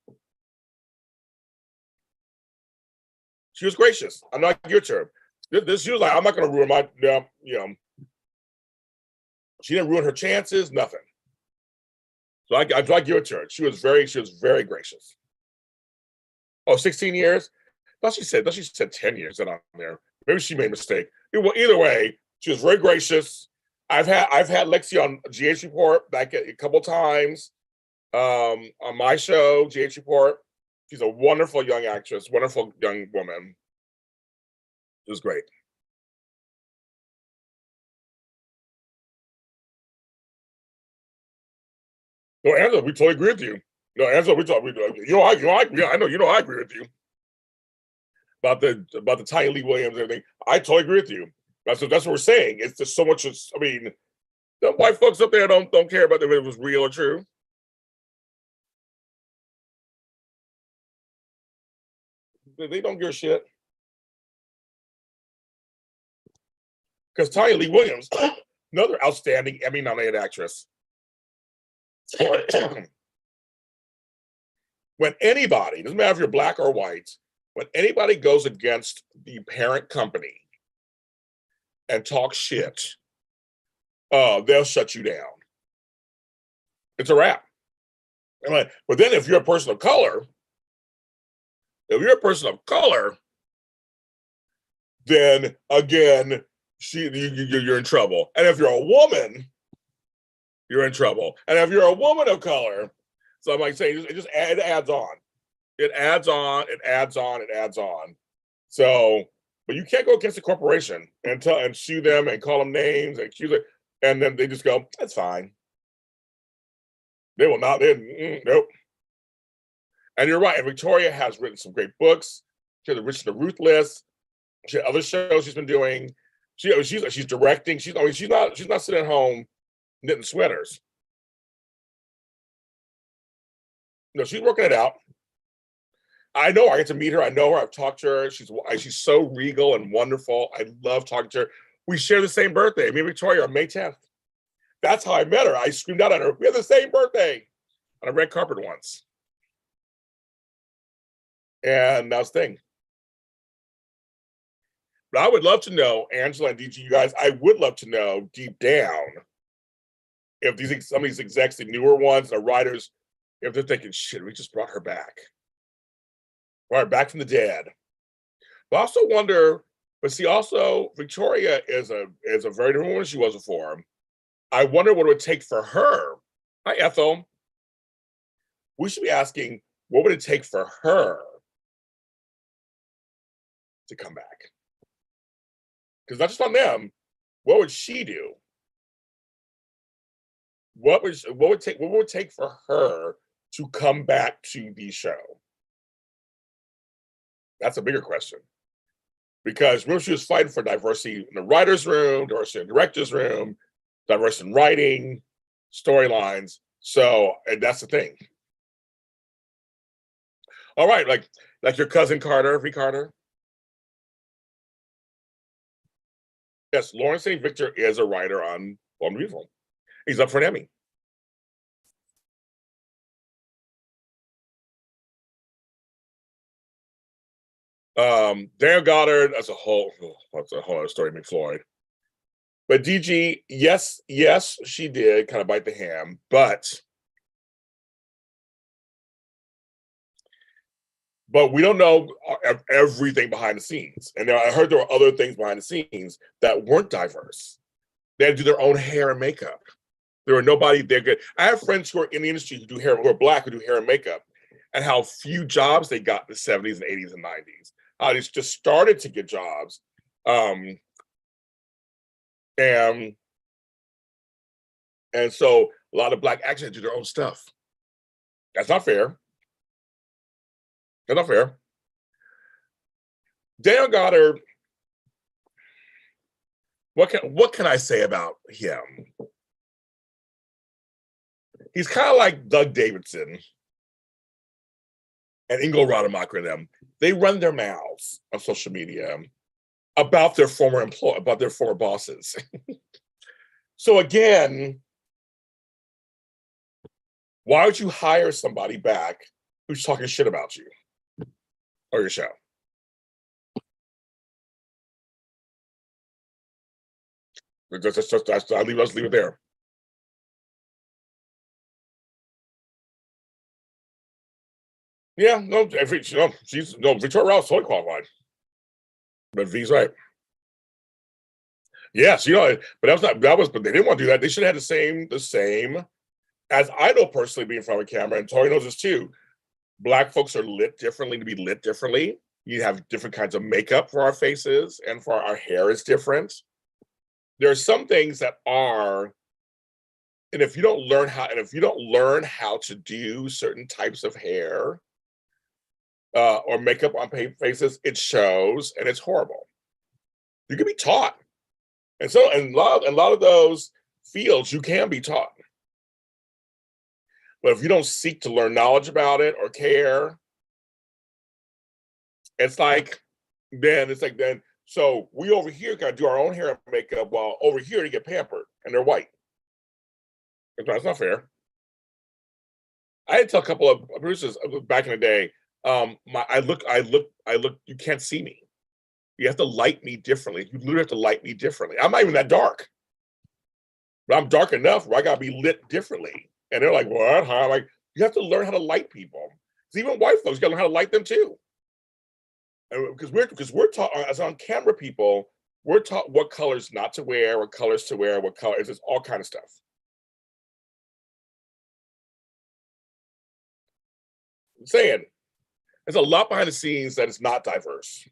She was gracious. I'm not your term. She was like, I'm not going to ruin my, she didn't ruin her chances, nothing. So I give it to her. She was very gracious. Oh, 16 years? I thought she said 10 years on there. Maybe she made a mistake. Well, either way, she was very gracious. I've had Lexi on GH Report back a couple times on my show, GH Report. She's a wonderful young actress, wonderful young woman. It was great. No, Angela, we totally agree with you. No, Angela, I know, I agree with you about the Tiny Lee Williams and everything. I totally agree with you. That's what we're saying. It's just so much. I mean, the white folks up there don't care about if it was real or true. They don't give a shit. Because Tiny Lee Williams, another outstanding Emmy-nominated actress. When anybody, doesn't matter if you're black or white, when anybody goes against the parent company and talks shit, they'll shut you down. It's a wrap. But then if you're a person of color, then again, you're in trouble. And if you're a woman, you're in trouble. And if you're a woman of color, so I'm like saying, it adds on. It adds on, it adds on, it adds on. So, but you can't go against a corporation and sue them and call them names and accuse it, and then they just go, that's fine. They will not, nope. And you're right, and Victoria has written some great books. She has The Rich and the Ruthless. She has other shows she's been doing. She's directing. She's not sitting at home knitting sweaters. No, she's working it out. I know. I get to meet her. I know her. I've talked to her. She's so regal and wonderful. I love talking to her. We share the same birthday. Me and Victoria are May 10th. That's how I met her. I screamed out at her, we have the same birthday on a red carpet once. And that's the thing. But I would love to know, Angela and DG, you guys, I would love to know deep down if some of these execs, the newer ones, the writers, if they're thinking, shit, we just brought her back. Brought her back from the dead. But I also wonder, also Victoria is a very different woman than she was before. I wonder what it would take for her. Hi, Ethel. We should be asking, what would it take for her to come back? Because not just on them, what would she do? What would it take for her to come back to the show? That's a bigger question. Because remember, she was fighting for diversity in the writer's room, diversity in the director's room, diversity in writing, storylines. So, and that's the thing. All right, like your cousin Carter, V. Carter. Yes, Lawrence St. Victor is a writer on Bold and Beautiful. He's up for an Emmy. Daniel Goddard, that's a whole other story, McFloyd. But DG, yes, she did kind of bite the hand, but we don't know everything behind the scenes. And I heard there were other things behind the scenes that weren't diverse. They had to do their own hair and makeup. There were nobody there good. I have friends who are in the industry who are black, who do hair and makeup, and how few jobs they got in the 70s and 80s and 90s. How they just started to get jobs. And so a lot of black actors do their own stuff. That's not fair. That's not fair. Daniel Goddard, what can I say about him? He's kind of like Doug Davidson and Ingo Rademacher and them. They run their mouths on social media about their former bosses. So again, why would you hire somebody back who's talking shit about you or your show? I'll leave it there. Yeah, Victoria Rouse totally qualified. But V's right. Yes, but but they didn't want to do that. They should have had the same as I know personally, being in front of a camera, and Tori knows this too. Black folks are lit differently to be lit differently. You have different kinds of makeup for our faces, and for our hair is different. There are some things that are And if you don't learn how to do certain types of hair or makeup on faces, it shows, and it's horrible. You can be taught, and a lot of those fields you can be taught. But if you don't seek to learn knowledge about it or care, it's like then. So we over here gotta do our own hair and makeup, while over here they get pampered and they're white. That's not fair. I had to tell a couple of producers back in the day, I look. You can't see me. You have to light me differently. You literally have to light me differently. I'm not even that dark, but I'm dark enough where I gotta be lit differently. And they're like, "What? Huh?" I'm like, you have to learn how to light people. Even white folks, you gotta learn how to light them too. Because we're taught as on camera people, we're taught what colors not to wear, what colors to wear, what colors. It's all kind of stuff. I'm saying there's a lot behind the scenes that is not diverse.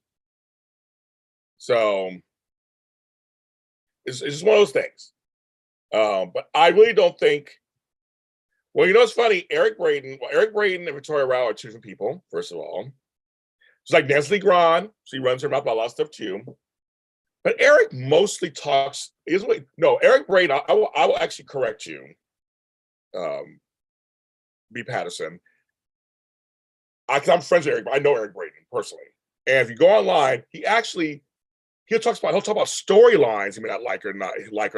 So it's just one of those things. But I really don't think. Well, you know, it's funny. Eric Braeden and Victoria Rao are two different people. First of all, it's like Nancy Grand. She runs her mouth about a lot of stuff too. But Eric mostly talks. Eric Braeden. I will actually correct you, B. Patterson. I'm friends with Eric. I know Eric Braeden personally, and if you go online, he'll talk about storylines he may not like or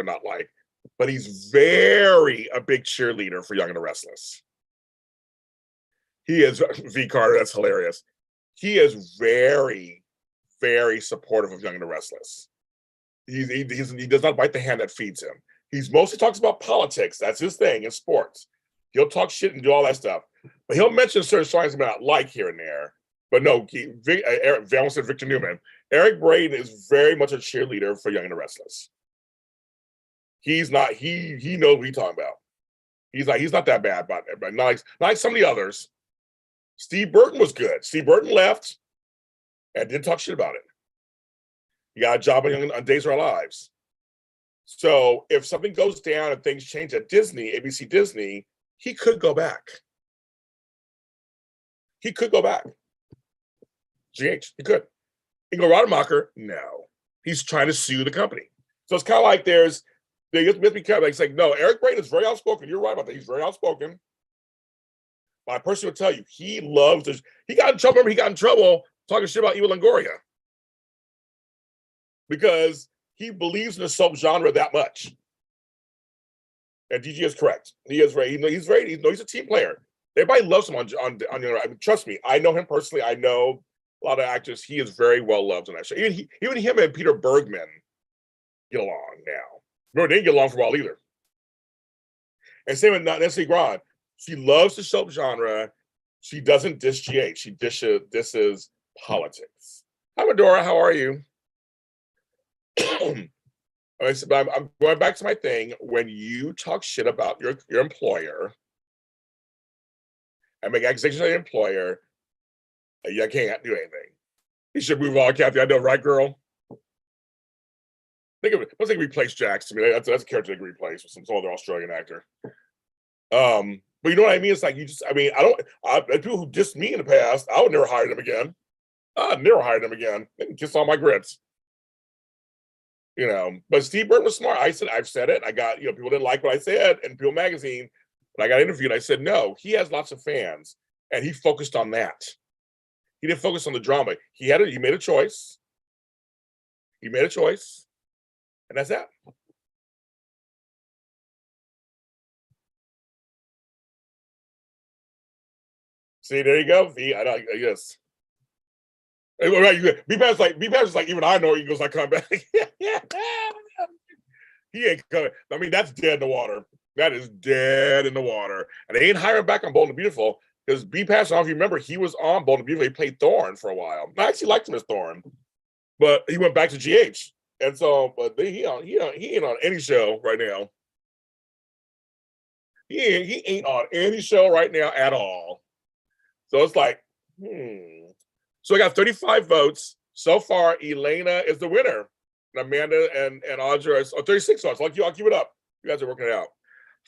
not like, but he's very a big cheerleader for Young and the Restless. He is V. Carter. That's hilarious. He is very, very supportive of Young and the Restless. He does not bite the hand that feeds him. He's mostly talks about politics. That's his thing in sports. He'll talk shit and do all that stuff, but he'll mention certain songs he may not like here and there. But no, Val said Victor Newman. Eric Braeden is very much a cheerleader for Young and the Restless. He's not. He knows what he's talking about. He's not that bad, but not like some of the others. Steve Burton was good. Steve Burton left and didn't talk shit about it. He got a job on Days of Our Lives. So if something goes down and things change at Disney, ABC Disney, he could go back. He could go back. GH, he could. Ingo Rademacher, no. He's trying to sue the company. So it's kind of like you have to be careful. It's like, no, Eric Braeden is very outspoken. You're right about that. He's very outspoken. My person would tell you, he loves this. He got in trouble. Remember, he got in trouble talking shit about Eva Longoria because he believes in the soap genre that much. And DG is correct. He is right. He's a team player. Everybody loves him on I mean, trust me, I know him personally. I know a lot of actors. He is very well loved on that show. Even him and Peter Bergman get along now. No, they didn't get along for a while either. And same with Nancy Grand. She loves the soap genre. She doesn't diss GH. She disses politics. Hi, Medora. How are you? I'm going back to my thing. When you talk shit about your employer and make accusations on your employer, you can't do anything. You should move on, Kathy. I know, right, girl? Let's think replace Jax to me. That's a character they can replace with some other Australian actor. But you know what I mean? It's like people who dissed me in the past, I would never hire them again. I'd never hire them again. They can kiss all my grits. You know, but Steve Burton was smart. I've said it. I got, people didn't like what I said in People Magazine. When I got interviewed, I said, no, he has lots of fans. And he focused on that. He didn't focus on the drama. He made a choice. He made a choice. And that's that. See, there you go. V, yes. B-Pat's like, even I know Eagles not coming back. He ain't coming. I mean, that's dead in the water. That is dead in the water. And they ain't hiring back on Bold and Beautiful because B-Pat, I don't know if you remember, he was on Bold and Beautiful. He played Thorne for a while. I actually liked him as Thorne, but he went back to GH. And so, but he ain't on any show right now. He ain't on any show right now at all. So it's like, So I got 35 votes. So far, Elena is the winner. And Amanda and Audra are 36 votes. I'll keep it up. You guys are working it out.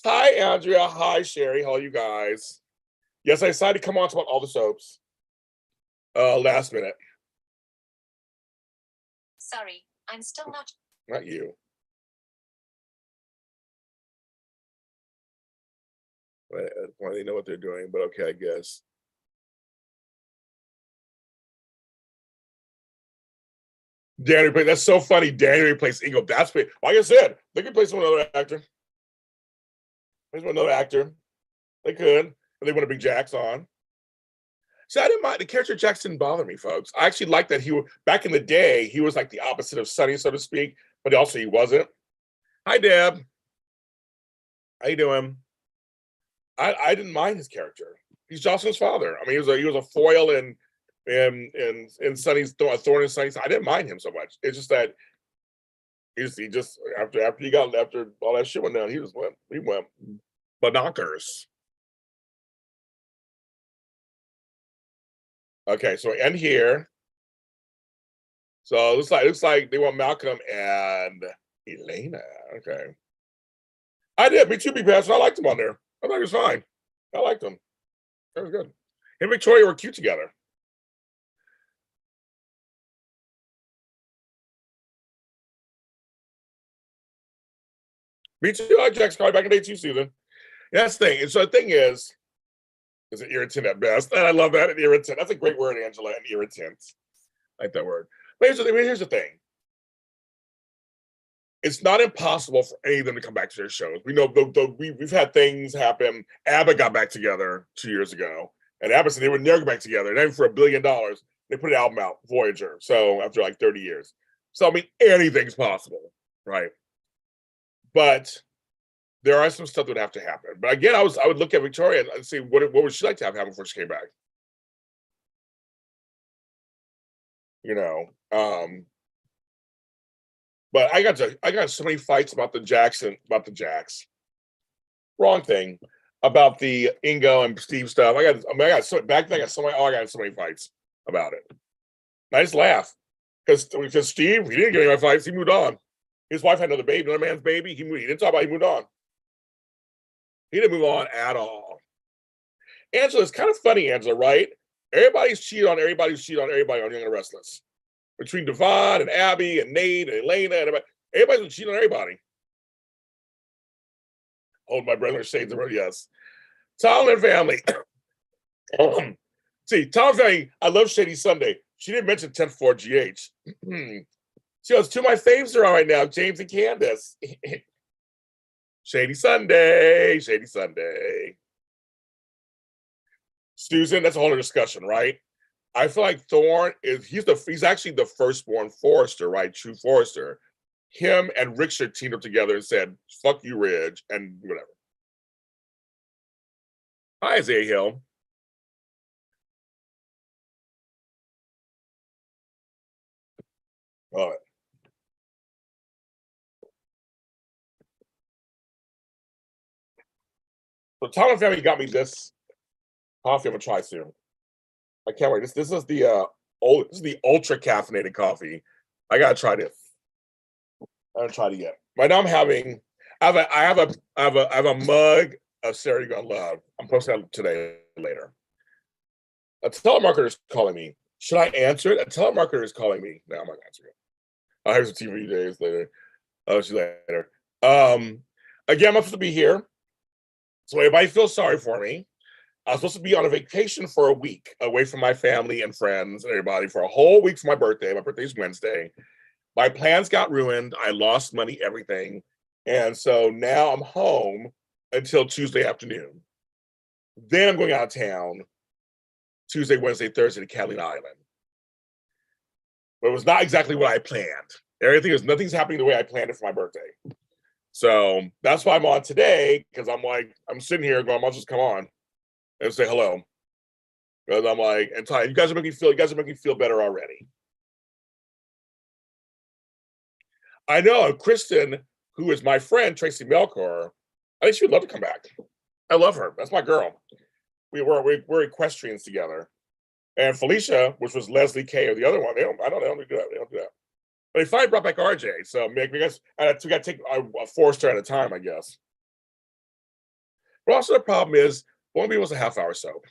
Hi, Andrea. Hi, Sherry. How are you guys? Yes, I decided to come on to about all the soaps. Last minute. Sorry, I'm still not. Not you. Why they know what they're doing, but okay, I guess. Danny, that's so funny. Danny replaced Ego. That's like I said, they could play another actor. There's another actor. They could. But they want to bring Jax on. See, I didn't mind the character Jax didn't bother me, folks. I actually liked that he was back in the day. He was like the opposite of Sonny, so to speak, but also he wasn't. Hi, Deb. How you doing? I didn't mind his character. He's Jocelyn's father. I mean, he was a foil in Sonny's thorn in Sonny's. I didn't mind him so much. It's just that he just after all that shit went down, he went binoculars. Okay, so end here. So it looks like they want Malcolm and Elena. Okay. I did, me too, Big Pastor. I liked him on there. I thought he was fine. I liked him. That was good. Him and Victoria were cute together. Me too. I like Jack's Carly back in day too, Susan. Yeah, that's the thing. And so the thing is an irritant at best. And I love that, an irritant. That's a great word, Angela, an irritant. I like that word. But here's the thing. It's not impossible for any of them to come back to their shows. We know we've had things happen. ABBA got back together 2 years ago, and ABBA said they would never get back together. And then for $1 billion, they put an album out, Voyager. So after like 30 years, so I mean anything's possible, right? But there are some stuff that would have to happen. But again, I would look at Victoria and see what would she like to have happen before she came back. You know, but I got so many fights about the Jax. Wrong thing about the Ingo and Steve stuff. I got so many fights about it. And I just laugh because Steve, he didn't get any of my fights. He moved on. His wife had another man's baby. He didn't talk about it, he moved on. He didn't move on at all. Angela, it's kind of funny, Angela, right? Everybody's cheated on everybody on Young and Restless. Between Devon and Abby and Nate and Elena and everybody's been cheating on everybody. Hold my brother shades of her, yes. Tomlin family. See, Tomlin family, I love Shady Sunday. She didn't mention 10-4 GH. She goes, two of my faves are on right now, James and Candace. Shady Sunday. Susan, that's a whole other discussion, right? I feel like Thorne he's actually the firstborn Forrester, right? True Forrester. Him and Richard teamed up together and said, fuck you, Ridge, and whatever. Hi, Isaiah Hill. Love it. So Tyler family got me this coffee. I'm gonna try soon. I can't wait. This is the ultra caffeinated coffee. I gotta try this. I haven't tried it yet. Right now I have a mug of Sarah You're Gonna Love. I'm posting that today later. A telemarketer is calling me. Should I answer it? A telemarketer is calling me. No, I'm not answering it. Here's the TV days later. Oh, see you later. Again, I'm supposed to be here. So everybody feels sorry for me. I was supposed to be on a vacation for a week away from my family and friends and everybody for a whole week for my birthday. My birthday's Wednesday. My plans got ruined. I lost money, everything. And so now I'm home until Tuesday afternoon. Then I'm going out of town Tuesday, Wednesday, Thursday to Catalina Island. But it was not exactly what I planned. Nothing's happening the way I planned it for my birthday. So that's why I'm on today, because I'm sitting here going, I'll just come on and say hello. Because I'm like, and Ty, you guys are making me feel better already. I know Kristen, who is my friend, Tracy Melkor, I think she would love to come back. I love her. That's my girl. We're equestrians together. And Felicia, which was Leslie Kay, or the other one, they don't do that. But they finally brought back RJ, so we got to take a Forrester at a time, I guess. But also the problem is, one meal was a half hour soap.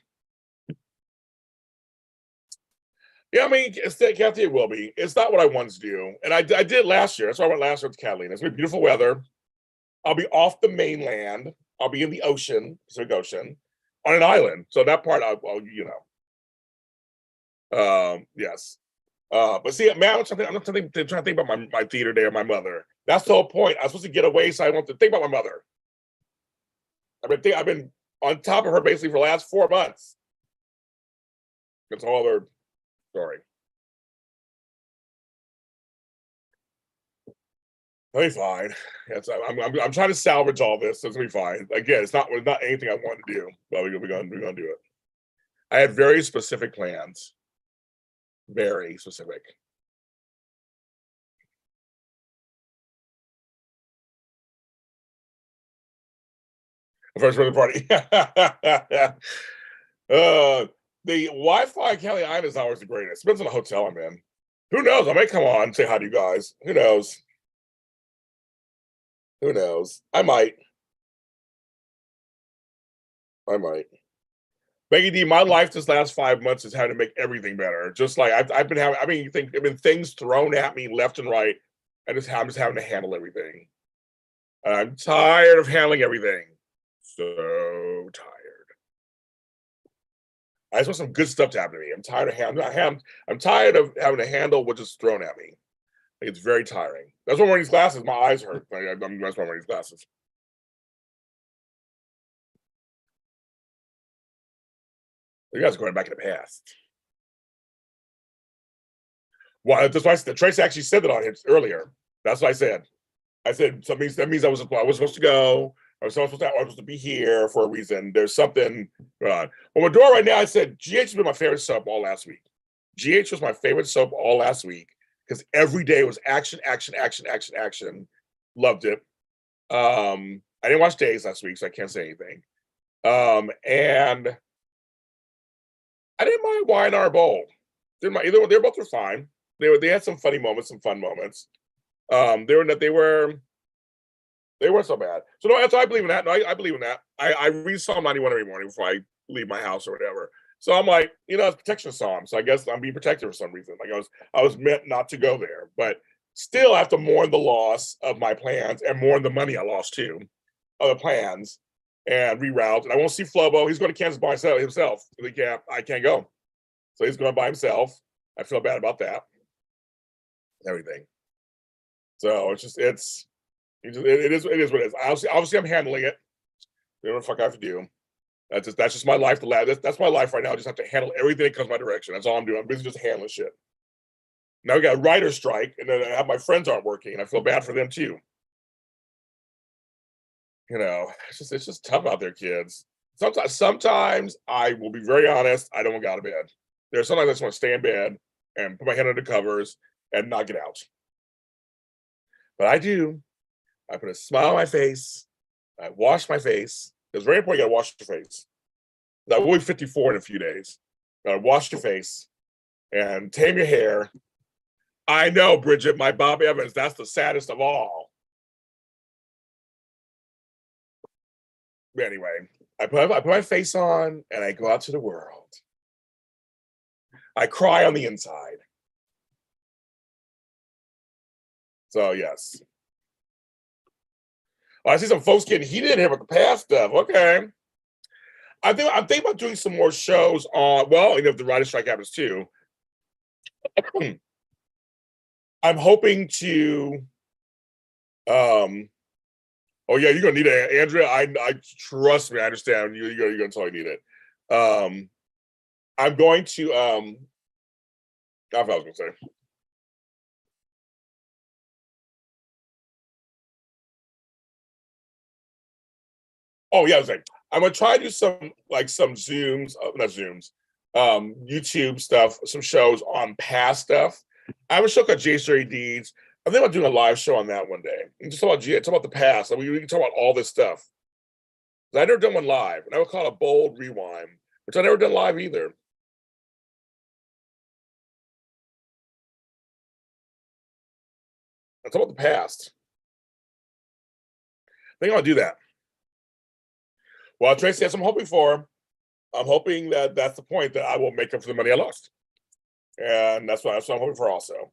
Yeah, I mean, Kathy, it will be. It's not what I wanted to do. And I did last year. That's why I went last year to Catalina. It's gonna be beautiful weather. I'll be off the mainland. I'll be in the ocean, Pacific Ocean, on an island. So that part, you know, yes. But see, man, I'm not trying to think about my theater day or my mother. That's the whole point. I was supposed to get away, so I don't have to think about my mother. I've been on top of her basically for the last 4 months. It's a whole other story. It'll be fine. I'm trying to salvage all this. So it's gonna be fine. Again, it's not anything I want to do, but we're gonna do it. I had very specific plans. Very specific. First birthday party. The Wi-Fi in Kelly Island is always the greatest. Depends on the hotel I'm in. Who knows? I may come on and say hi to you guys. Who knows? Who knows? I might. Becky D, my life this last 5 months has had to make everything better. Just like I've been having, there have been things thrown at me left and right. I'm just having to handle everything. And I'm tired of handling everything. So tired. I just want some good stuff to happen to me. I'm tired of I'm tired of having to handle what's just thrown at me. It's very tiring. That's why I'm wearing these glasses. My eyes hurt. That's why I'm wearing these glasses. You guys are going back in the past. Well, that's why Trace actually said that on it earlier. That's what I said. I said that means I was supposed to go. I was supposed to be here for a reason. There's something going on. Well, Medora right now, I said GH has been my favorite soap all last week. GH was my favorite soap all last week because every day was action, action, action, action, action. Loved it. I didn't watch Days last week, so I can't say anything. And I didn't mind Wine Our Bowl. Didn't mind either. They both were fine. They had some funny moments, some fun moments. They weren't so bad. So no, I believe in that. No, I believe in that. I read Psalm 91 every morning before I leave my house or whatever. So I'm like, you know, it's protection psalm. So I guess I'm being protected for some reason. Like I was meant not to go there, but still I have to mourn the loss of my plans and mourn the money I lost too, of the plans and reroute. And I won't see Flobo. He's going to Kansas by himself. I can't go. So he's going by himself. I feel bad about that. Everything. So it is what it is. Obviously I'm handling it. You know what the fuck I have to do. That's just my life. That's my life right now. I just have to handle everything that comes my direction. That's all I'm doing. I'm busy just handling shit. Now we got a writer's strike, and then I have my friends aren't working, and I feel bad for them too. You know, it's just tough out there, kids. Sometimes I will be very honest. I don't want to get out of bed. There's sometimes I just want to stay in bed and put my head under the covers and not get out. But I do. I put a smile on my face. I wash my face. It's very important you gotta wash your face. I will be 54 in a few days. Gotta wash your face and tame your hair. I know, Bridget, my Bob Evans, that's the saddest of all. But anyway, I put my face on and I go out to the world. I cry on the inside. So yes. Oh, I see some folks getting heated here with the past stuff. Okay. I'm thinking about doing some more shows on, well, if the writer's strike happens too. I'm hoping to, oh yeah, you're gonna need it, Andrea. I trust me, I understand. You're gonna totally need it. I'm going to, I forgot what I was gonna say. Oh yeah, I was like, I'm gonna try to do some Zooms, not Zooms, YouTube stuff, some shows on past stuff. I have a show called JLJ Deeds. I think I'm doing a live show on that one day. And just talk about the past. I mean, we can talk about all this stuff. I never done one live, and I would call it a bold rewind, which I never done live either. I talk about the past. I think I'll do that. Well, Tracy, that's what I'm hoping for. I'm hoping that that's the point, that I will make up for the money I lost. And that's what I'm hoping for also.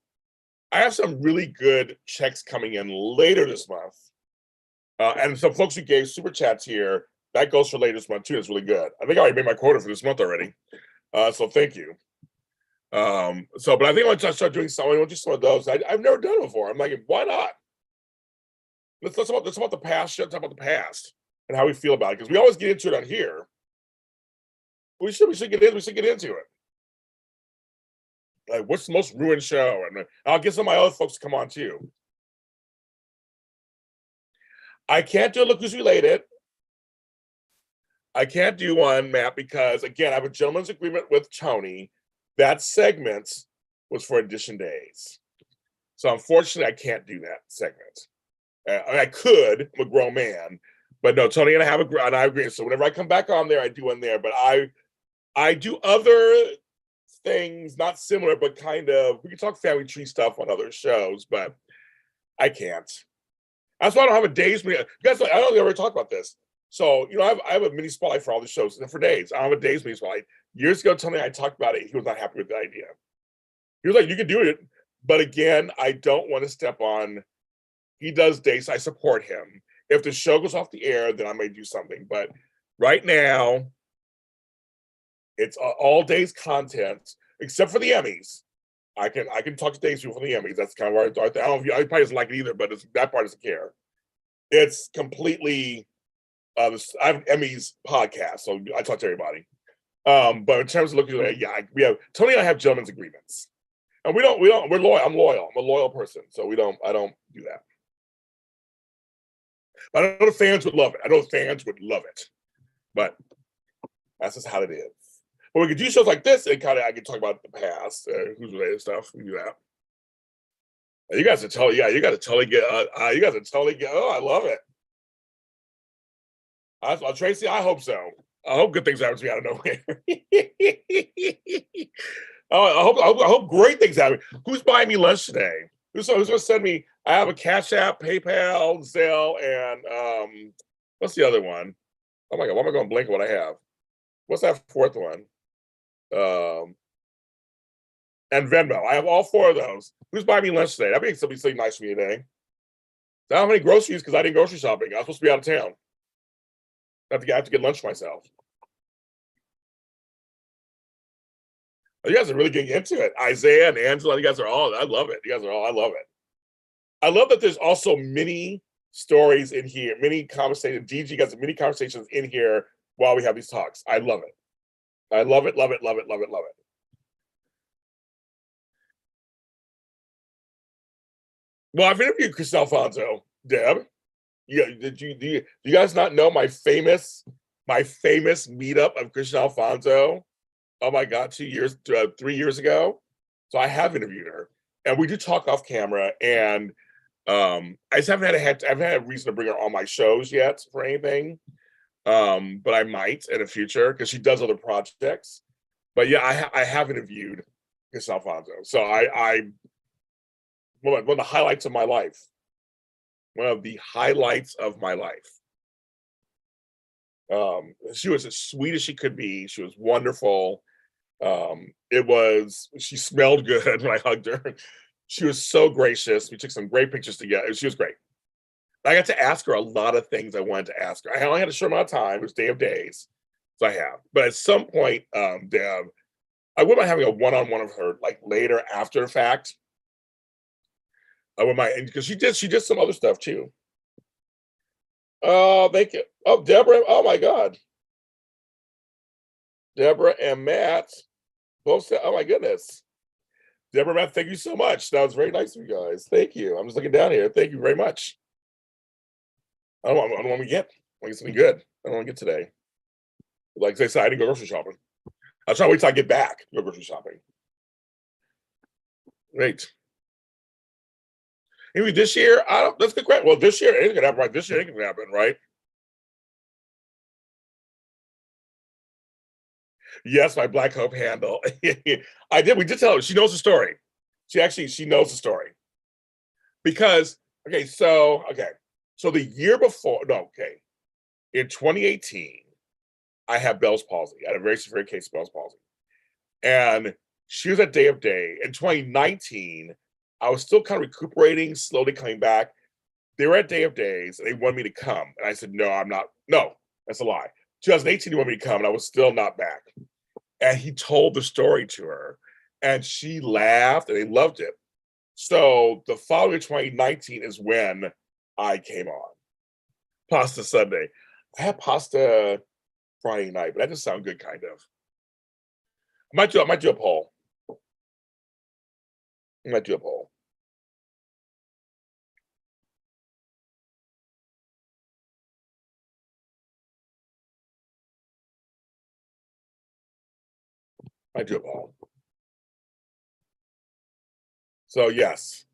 I have some really good checks coming in later this month. And some folks who gave super chats here, that goes for later this month too. It's really good. I think I already made my quota for this month already. So thank you. But I think I want to start doing some of those. I've never done it before. I'm like, why not? Let's talk about the past. Let's talk about the past and how we feel about it, because we always get into it on here. We should get into it. Like, what's the most ruined show? And I'll get some of my other folks to come on too. I can't do a Look Who's Related. I can't do one, Matt, because again, I have a gentleman's agreement with Tony. That segment was for edition days. So unfortunately, I can't do that segment. I could, I'm a grown man, but no, Tony and I agree. So whenever I come back on there, I do one there. But I do other things, not similar, but kind of, we can talk family tree stuff on other shows, but I can't. That's why I don't have a days. You guys, I don't ever talk about this. So, I have a mini spotlight for all the shows for days. I don't have a days mini spotlight. Years ago, Tony and I talked about it. He was not happy with the idea. He was like, you can do it. But again, I don't want to step on. He does days. I support him. If the show goes off the air, then I may do something. But right now, it's all days content, except for the Emmys. I can talk to Days people from the Emmys. That's kind of where I don't know if you probably doesn't like it either, but that part doesn't care. It's completely I have an Emmys podcast, so I talk to everybody. But in terms of looking at it, we have Tony and I have gentlemen's agreements. And we're loyal. I'm loyal. I'm a loyal person. So I don't do that. But I know the fans would love it. But that's just how it is. But we could do shows like this and I can talk about the past, who's related stuff. We can do that. You guys are totally, you guys are totally get, oh, I love it. Tracy, I hope so. I hope good things happen to me out of nowhere. I hope great things happen. Who's buying me lunch today? Who's going to send me? I have a CashAPP, PayPal, Zelle, and what's the other one? Oh my God, why am I going blank on what I have? What's that fourth one? And Venmo. I have all four of those. Who's buying me lunch today? That makes something nice for me today. I don't have any groceries because I didn't grocery shopping. I was supposed to be out of town. I have to get lunch myself. You guys are really getting into it. Isaiah and Angela, you guys are all, I love it. I love it. I love that there's also many stories in here, many conversations. DG got many conversations in here while we have these talks. I love it. I love it, love it, love it, love it, love it. Well, I've interviewed Chris Alfonso, Deb. Yeah, do you guys not know my famous meetup of Christian Alfonso? Oh my God, 3 years ago. So I have interviewed her, and we do talk off camera. And I just haven't had a reason to bring her on my shows yet for anything. But I might in the future because she does other projects. But yeah, I have interviewed Christian Alfonso. So one of the highlights of my life. One of the highlights of my life. She was as sweet as she could be. She was wonderful. She smelled good when I hugged her. She was so gracious. We took some great pictures together. She was great. I got to ask her a lot of things I wanted to ask her. I only had a short amount of time. It was Day of Days. So I have. But at some point, Deb, I wouldn't mind having a one-on-one of her, like later after the fact. I wouldn't mind, because she did some other stuff too. Oh, thank you. Oh, Deborah. Oh my God. Deborah and Matt both said, oh my goodness. Deborah, Matt, thank you so much. That was very nice of you guys. Thank you. I'm just looking down here. Thank you very much. I don't want to get. I want to get something good. I don't want to get today. Like I said, I didn't go grocery shopping. I'll try to wait till I get back to go grocery shopping. Great. Maybe this year, that's a good question. Well, this year, anything can happen, right? This year, anything can happen, right? Yes, my Black Hope handle. I did. We did tell her. She knows the story. She knows the story. Because, so the year before, in 2018, I have Bell's palsy. I had a very severe case of Bell's palsy. And she was at Day of Day. In 2019, I was still kind of recuperating, slowly coming back. They were at Day of Days, and they wanted me to come. And I said, no, I'm not. No, that's a lie. 2018, he wanted me to come, and I was still not back. And he told the story to her, and she laughed, and they loved it. So the following 2019 is when I came on. Pasta Sunday. I had pasta Friday night, but that doesn't sound good, kind of. I might do a poll. I might do a poll. I do a poll. So yes.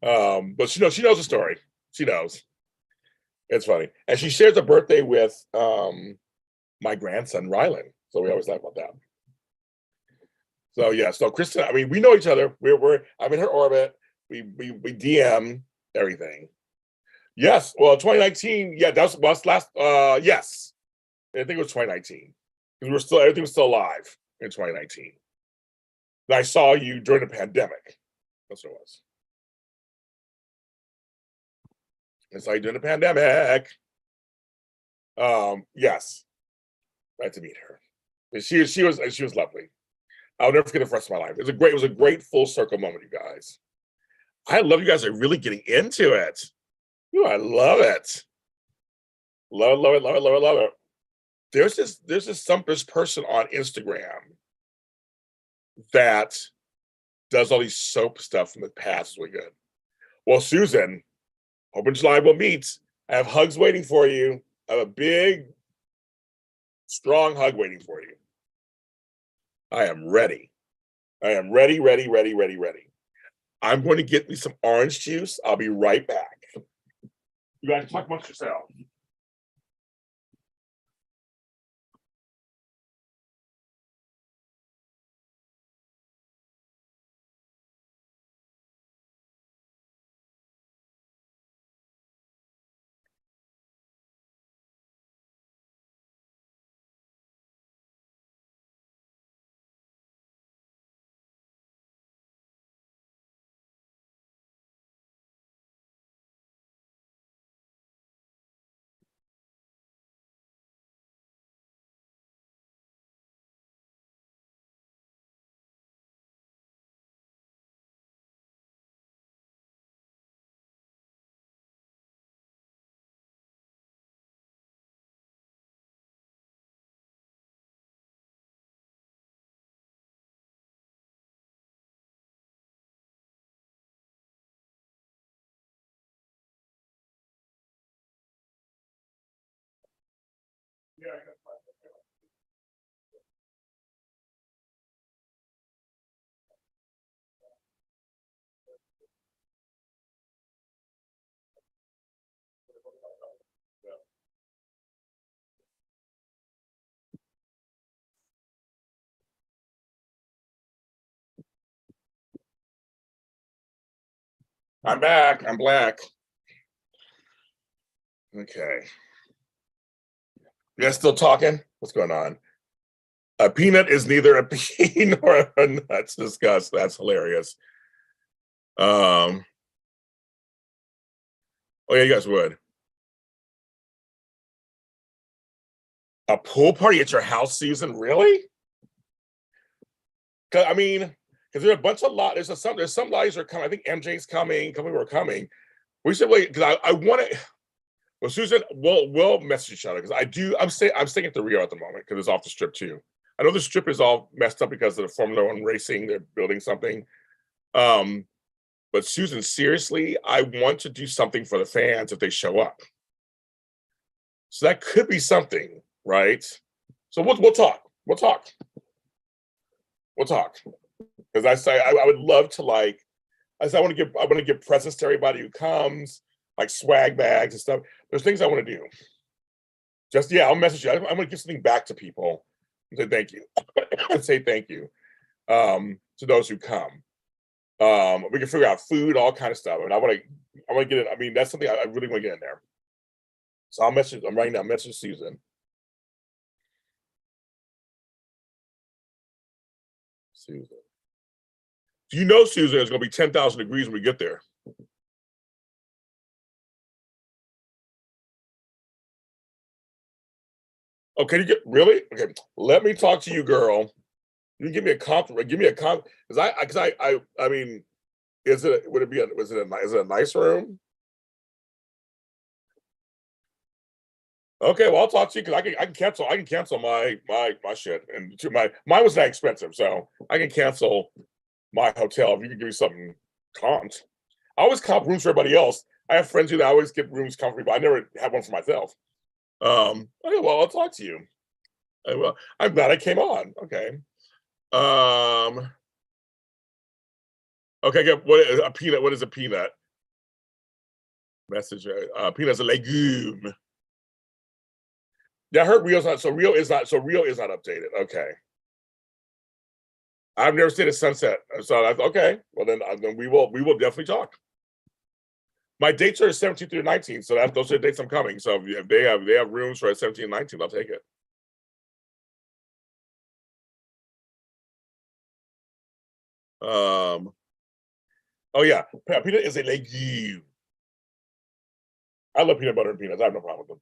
But she knows the story. She knows. It's funny. And she shares a birthday with my grandson, Rylan. So we always laugh about that. So yeah, so Kristen, I mean, we know each other. I'm in her orbit. We DM everything. Yes. Well, 2019, yeah, that was last yes. I think it was 2019. Because everything was still alive in 2019. And I saw you during the pandemic. That's what it was. I saw you during the pandemic. Yes. Nice to meet her. And she was lovely. I'll never forget it for the rest of my life. It was a great full circle moment, you guys. I love you guys are really getting into it. Ooh, I love it. Love it. There's this person on Instagram that does all these soap stuff from the past. It's really good. Well, Susan, hope in July we'll meet. I have hugs waiting for you. I have a big, strong hug waiting for you. I am ready. I am ready. I'm going to get me some orange juice. I'll be right back. You guys talk amongst yourself. Yeah, I'm back. I'm black. Okay. You guys still talking? What's going on? A peanut is neither a pea nor a nut. Discuss. That's hilarious. Oh yeah, you guys would. A pool party at your house, Susan? Really? I mean, because there are a bunch of lot. There's some lotties are coming. I think MJ's coming. A couple people are coming. We should wait because I want to. Well, Susan, we'll message each other because I'm staying at the Rio at the moment because it's off the strip too. I know the strip is all messed up because of the Formula One racing. They're building something. But Susan, seriously, I want to do something for the fans if they show up. So that could be something, right? So we'll talk. We'll talk. Because I say I would love to I want to give presents to everybody who comes, like swag bags and stuff. There's things I want to do. Just I'll message you. I'm going to give something back to people and say thank you. And say thank you to those who come. We can figure out food, all kind of stuff. And I want to get it. I mean, that's something I really want to get in there. So I'm writing down message Susan. Susan. Do you know, Susan, it's going to be 10,000 degrees when we get there? Oh, can you get really? Okay, let me talk to you, girl. You can give me a compliment. Give me a compliment, because I mean, is it? Would it be? Is it a nice room? Okay, well, I'll talk to you because I can cancel my shit, and mine was that expensive, so I can cancel my hotel if you can give me something comped. I always comp rooms for everybody else. I have friends who always get rooms comfortable, but I never have one for myself. Okay, well, I'll talk to you. Well, I'm glad I came on. Okay. Okay, good. What is a peanut? What is a peanut? Message. Peanut's a legume. Yeah, I heard Rio's not. So Rio is not. So Rio is not updated. Okay. I've never seen a sunset. So that's okay. Well, then we will definitely talk. My dates are 17th through 19th, so those are the dates I'm coming. So if they have rooms for 17 and 19, I'll take it. Oh yeah, peanut is a legume. I love peanut butter and peanuts. I have no problem with them.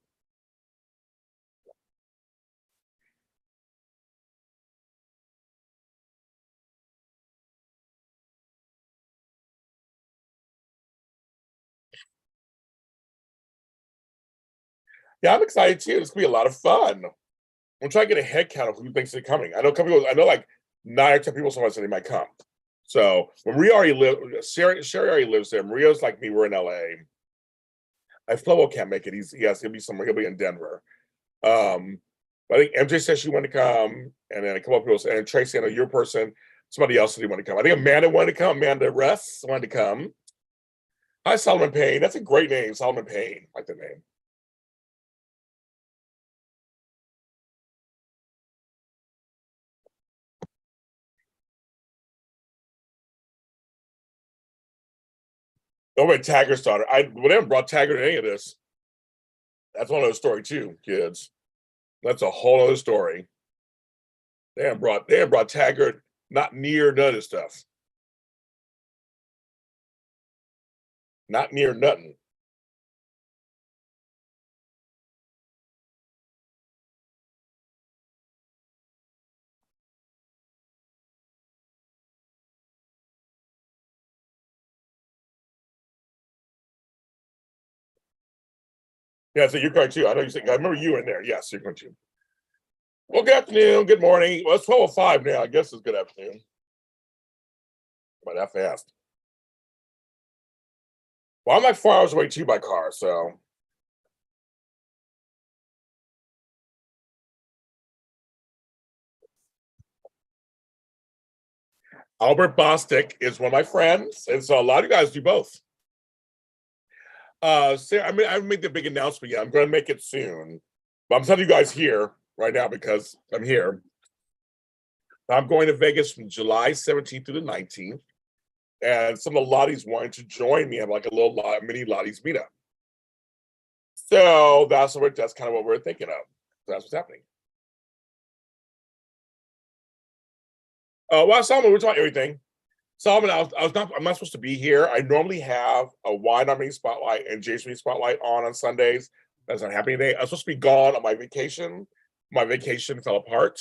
Yeah, I'm excited too. It's gonna be a lot of fun. I'm trying to get a head count of who thinks they're coming. I know like 9 or 10 people somewhere said they might come. So when Maria already Sherry already lives there. Maria's like me, we're in LA. Flowo can't make it. He'll be somewhere, he'll be in Denver. I think MJ said she wanted to come, and then a couple of people said, and Tracy, I know your person, somebody else said he wanted to come. I think Amanda wanted to come, Amanda Russ wanted to come. Hi, Solomon Payne. That's a great name, Solomon Payne. I like the name. Oh, wait, Taggart's daughter. We haven't brought Taggart to any of this. That's one other story too, kids. That's a whole other story. They haven't brought Taggart not near none of this stuff. Not near nothing. Yeah, so you're going too. I know you said I remember you in there. Yes, you're going to. Well, good afternoon, good morning. Well, it's 12:05 now. I guess it's good afternoon. But that fast. Well, I'm like 4 hours away too by car, so Albert Bostic is one of my friends, and so a lot of you guys do both. Sarah, I haven't made the big announcement yet. I'm going to make it soon, but I'm telling you guys here right now because I'm here. I'm going to Vegas from July 17th through the 19th, and some of the Lotties wanted to join me. I'm like a little mini Lotties meetup. So that's kind of what we're thinking of. That's what's happening. Well, Solomon, we're talking everything. Solomon, I'm not supposed to be here. I normally have a wine nominating spotlight and Jason spotlight on Sundays. That's not happening today. I was supposed to be gone on my vacation. My vacation fell apart.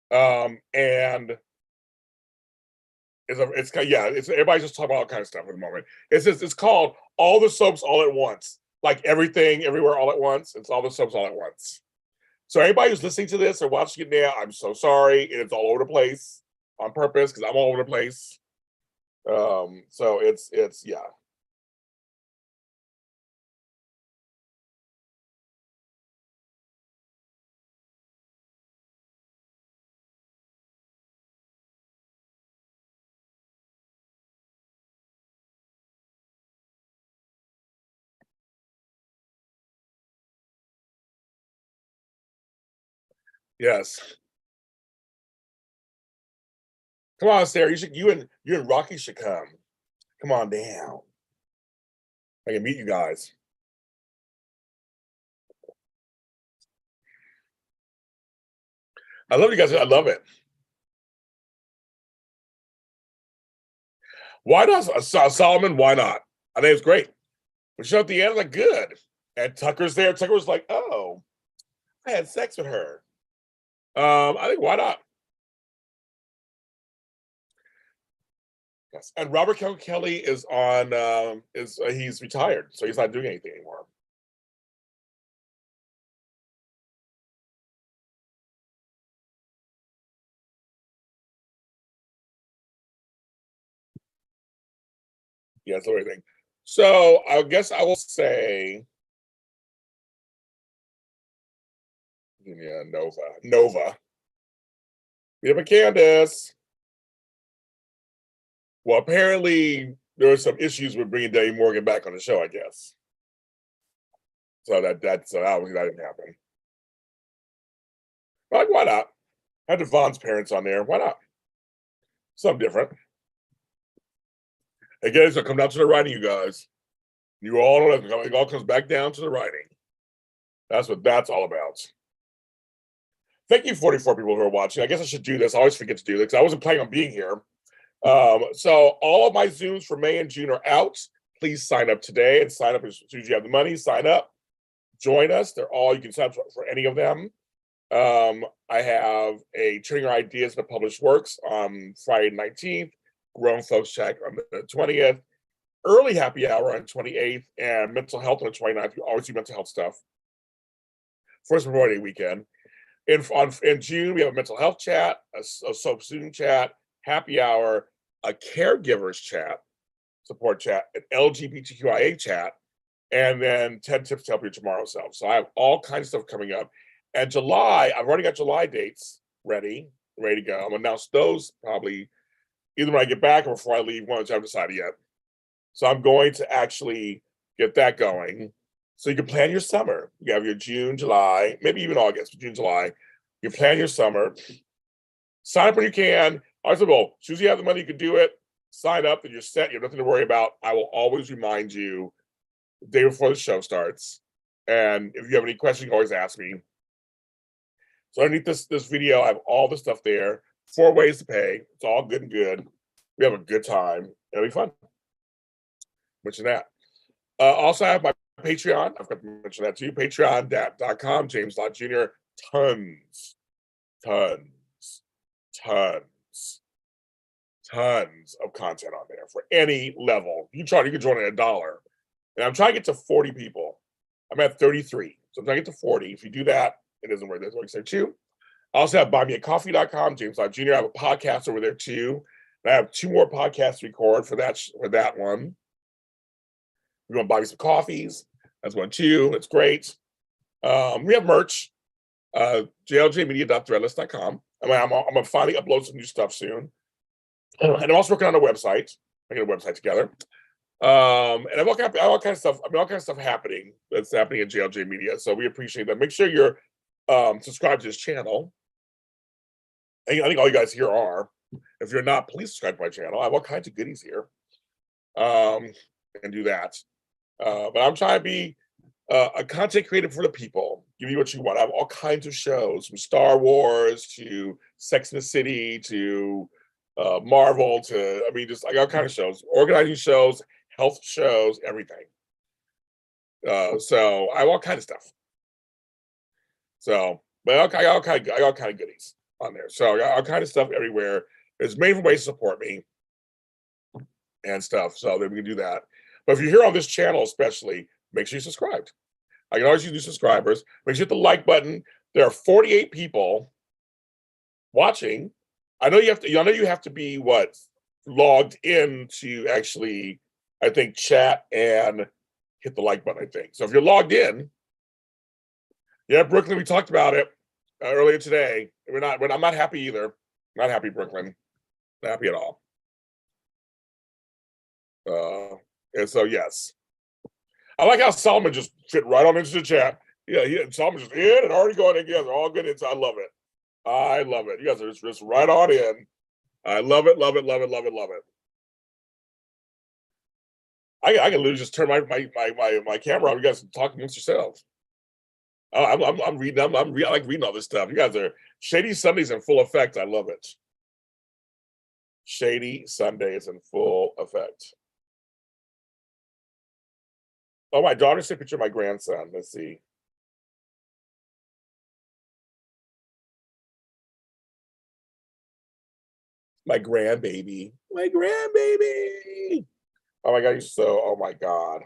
And it's everybody's just talking about all kinds of stuff at the moment. It's called All the Soaps All at Once. Like everything, everywhere, all at once. It's all the soaps all at once. So anybody who's listening to this or watching it now, I'm so sorry. It's all over the place on purpose because I'm all over the place. So it's yeah. Yes. Come on, Sarah. You and Rocky should come. Come on down. I can meet you guys. I love you guys. I love it. Why not? Solomon, why not? I think it's great. But show at the end, like, good. And Tucker's there. Tucker was like, oh, I had sex with her. I think, why not? Yes. And Robert Kelly is on, he's retired, so he's not doing anything anymore. Yeah, that's the right thing. So I guess I will say, yeah, Nova. We have a Candace. Well, apparently there were some issues with bringing Dave Morgan back on the show, I guess. So that didn't happen. Like, why not? Had Devon's parents on there. Why not? Something different. Again, it's gonna come down to the writing, you guys. You all know that it all comes back down to the writing. That's what that's all about. Thank you, 44 people who are watching. I guess I should do this. I always forget to do this because I wasn't planning on being here. So all of my Zooms for May and June are out. Please sign up today and sign up as soon as you have the money. Sign up, join us. They're all, you can sign up for any of them. I have a Turning Your Ideas to Published Works on Friday 19th, Grown Folks Check on the 20th, Early Happy Hour on 28th, and Mental Health on the 29th. We always do mental health stuff. First Memorial Day weekend. In June, we have a mental health chat, a soap student chat, happy hour, a caregivers chat, support chat, an LGBTQIA chat, and then 10 tips to help your tomorrow self. So I have all kinds of stuff coming up. And July, I've already got July dates ready to go. I'm gonna announce those probably either when I get back or before I leave, once I haven't decided yet. So I'm going to actually get that going. So you can plan your summer. You have your June, July, maybe even August, but June, July. You plan your summer. Sign up when you can. I said, well, as soon as you have the money, you can do it. Sign up and you're set. You have nothing to worry about. I will always remind you the day before the show starts. And if you have any questions, you can always ask me. So underneath this video, I have all the stuff there. 4 ways to pay. It's all good and good. We have a good time. It'll be fun. Mention that. Also, I have my Patreon. I've got to mention that too. Patreon.com, James Lott Jr. Tons of content on there for any level. You can join at $1. And I'm trying to get to 40 people. I'm at 33. So I'm trying to get to 40. If you do that, it isn't worth it. That's what I say too. I also have buymeacoffee.com, James Lott Jr. I have a podcast over there too. And I have 2 more podcasts to record for that one. You want to buy me some coffees? That's one too. It's great. We have merch. JLJmedia.threadless.com. I'm gonna finally upload some new stuff soon. And I'm also working on a website. I get a website together. And I have all kind of stuff. All kinds of stuff happening that's happening at JLJ Media. So we appreciate that. Make sure you're subscribed to this channel. I think all you guys here are. If you're not, please subscribe to my channel. I have all kinds of goodies here. And do that. But I'm trying to be a content creator for the people. Give you what you want. I have all kinds of shows, from Star Wars to Sex and the City to Marvel to, just like all kinds of shows, organizing shows, health shows, everything. So I have all kinds of stuff. So, but I got all kind of goodies on there. So I got all kind of stuff everywhere. There's many ways to support me and stuff. So then we can do that. But if you're here on this channel, especially, make sure you're subscribed. I can always use new subscribers. Make sure you hit the like button. There are 48 people watching. I know you have to be logged in to actually, I think, chat and hit the like button, I think. So if you're logged in, yeah, Brooklyn, we talked about it earlier today. I'm not happy either. Not happy, Brooklyn. Not happy at all. And so, yes. I like how Solomon just fit right on into the chat. Yeah, Solomon just in and already going together. All good. I love it. I love it. You guys are just right on in. I love it, love it, love it, love it, love it. I can literally just turn my camera on. You guys can talk amongst yourselves. I'm reading. I like reading all this stuff. You guys are Shady Sundays in full effect. I love it. Shady Sunday is in full effect. Oh, my daughter sent a picture of my grandson. Let's see. My grandbaby. My grandbaby. Oh my God, he's so, oh my God.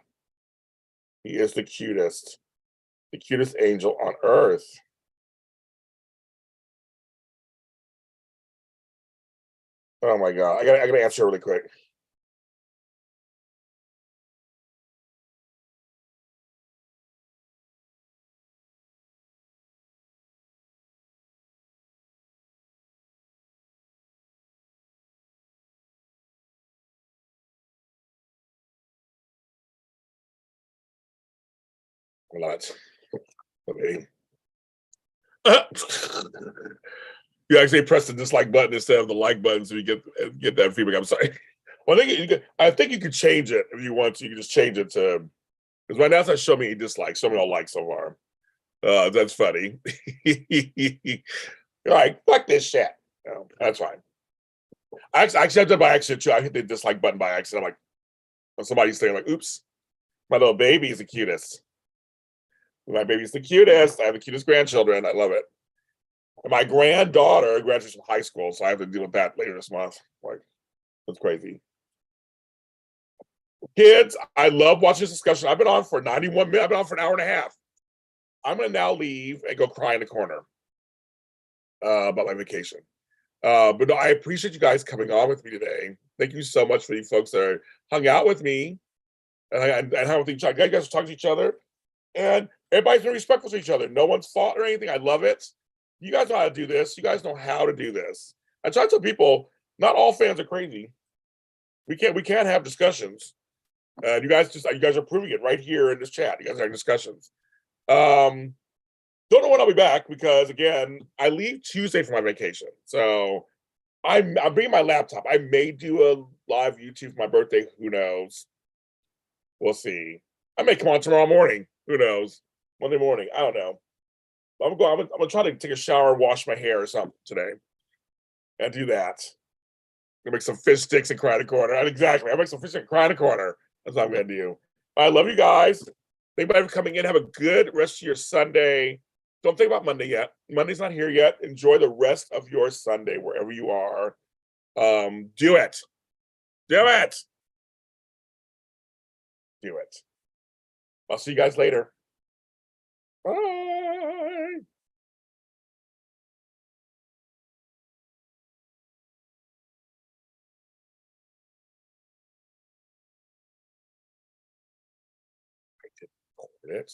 He is the cutest angel on earth. Oh my God. I gotta answer really quick. I'm not. Okay. You actually press the dislike button instead of the like button, so you get that feedback. I'm sorry. Well, I think you could change it if you want to. You can just change it to, because right now it's not showing me dislikes, showing me all likes so far. That's funny. You're like, fuck this shit. No, that's fine. I accepted by accident too. I hit the dislike button by accident. I'm like, when somebody's saying like, oops, my little baby is the cutest. My baby's the cutest. I have the cutest grandchildren. I love it. And my granddaughter graduates from high school, so I have to deal with that later this month. Like, that's crazy. Kids, I love watching this discussion. I've been on for 91 minutes. I've been on for an hour and a half. I'm going to now leave and go cry in the corner about my vacation. But no, I appreciate you guys coming on with me today. Thank you so much for you folks that hung out with me and hung with each other. You guys are talking to each other, and everybody's been respectful to each other. No one's fought or anything. I love it. You guys know how to do this. You guys know how to do this. I try to tell people, not all fans are crazy. We can't have discussions. You guys are proving it right here in this chat. You guys are having discussions. Don't know when I'll be back because again, I leave Tuesday for my vacation. So I'm bringing my laptop. I may do a live YouTube for my birthday. Who knows? We'll see. I may come on tomorrow morning. Who knows? Monday morning. I don't know. I'm gonna try to take a shower, wash my hair or something today, and do that. I'm gonna make some fish sticks and cry in the corner. Exactly. I'll make some fish sticks and cry in the corner. That's what I'm gonna do. I love you guys. Thank you for coming in. Have a good rest of your Sunday. Don't think about Monday yet. Monday's not here yet. Enjoy the rest of your Sunday wherever you are. Do it. Do it. Do it. I'll see you guys later. Bye. I did it.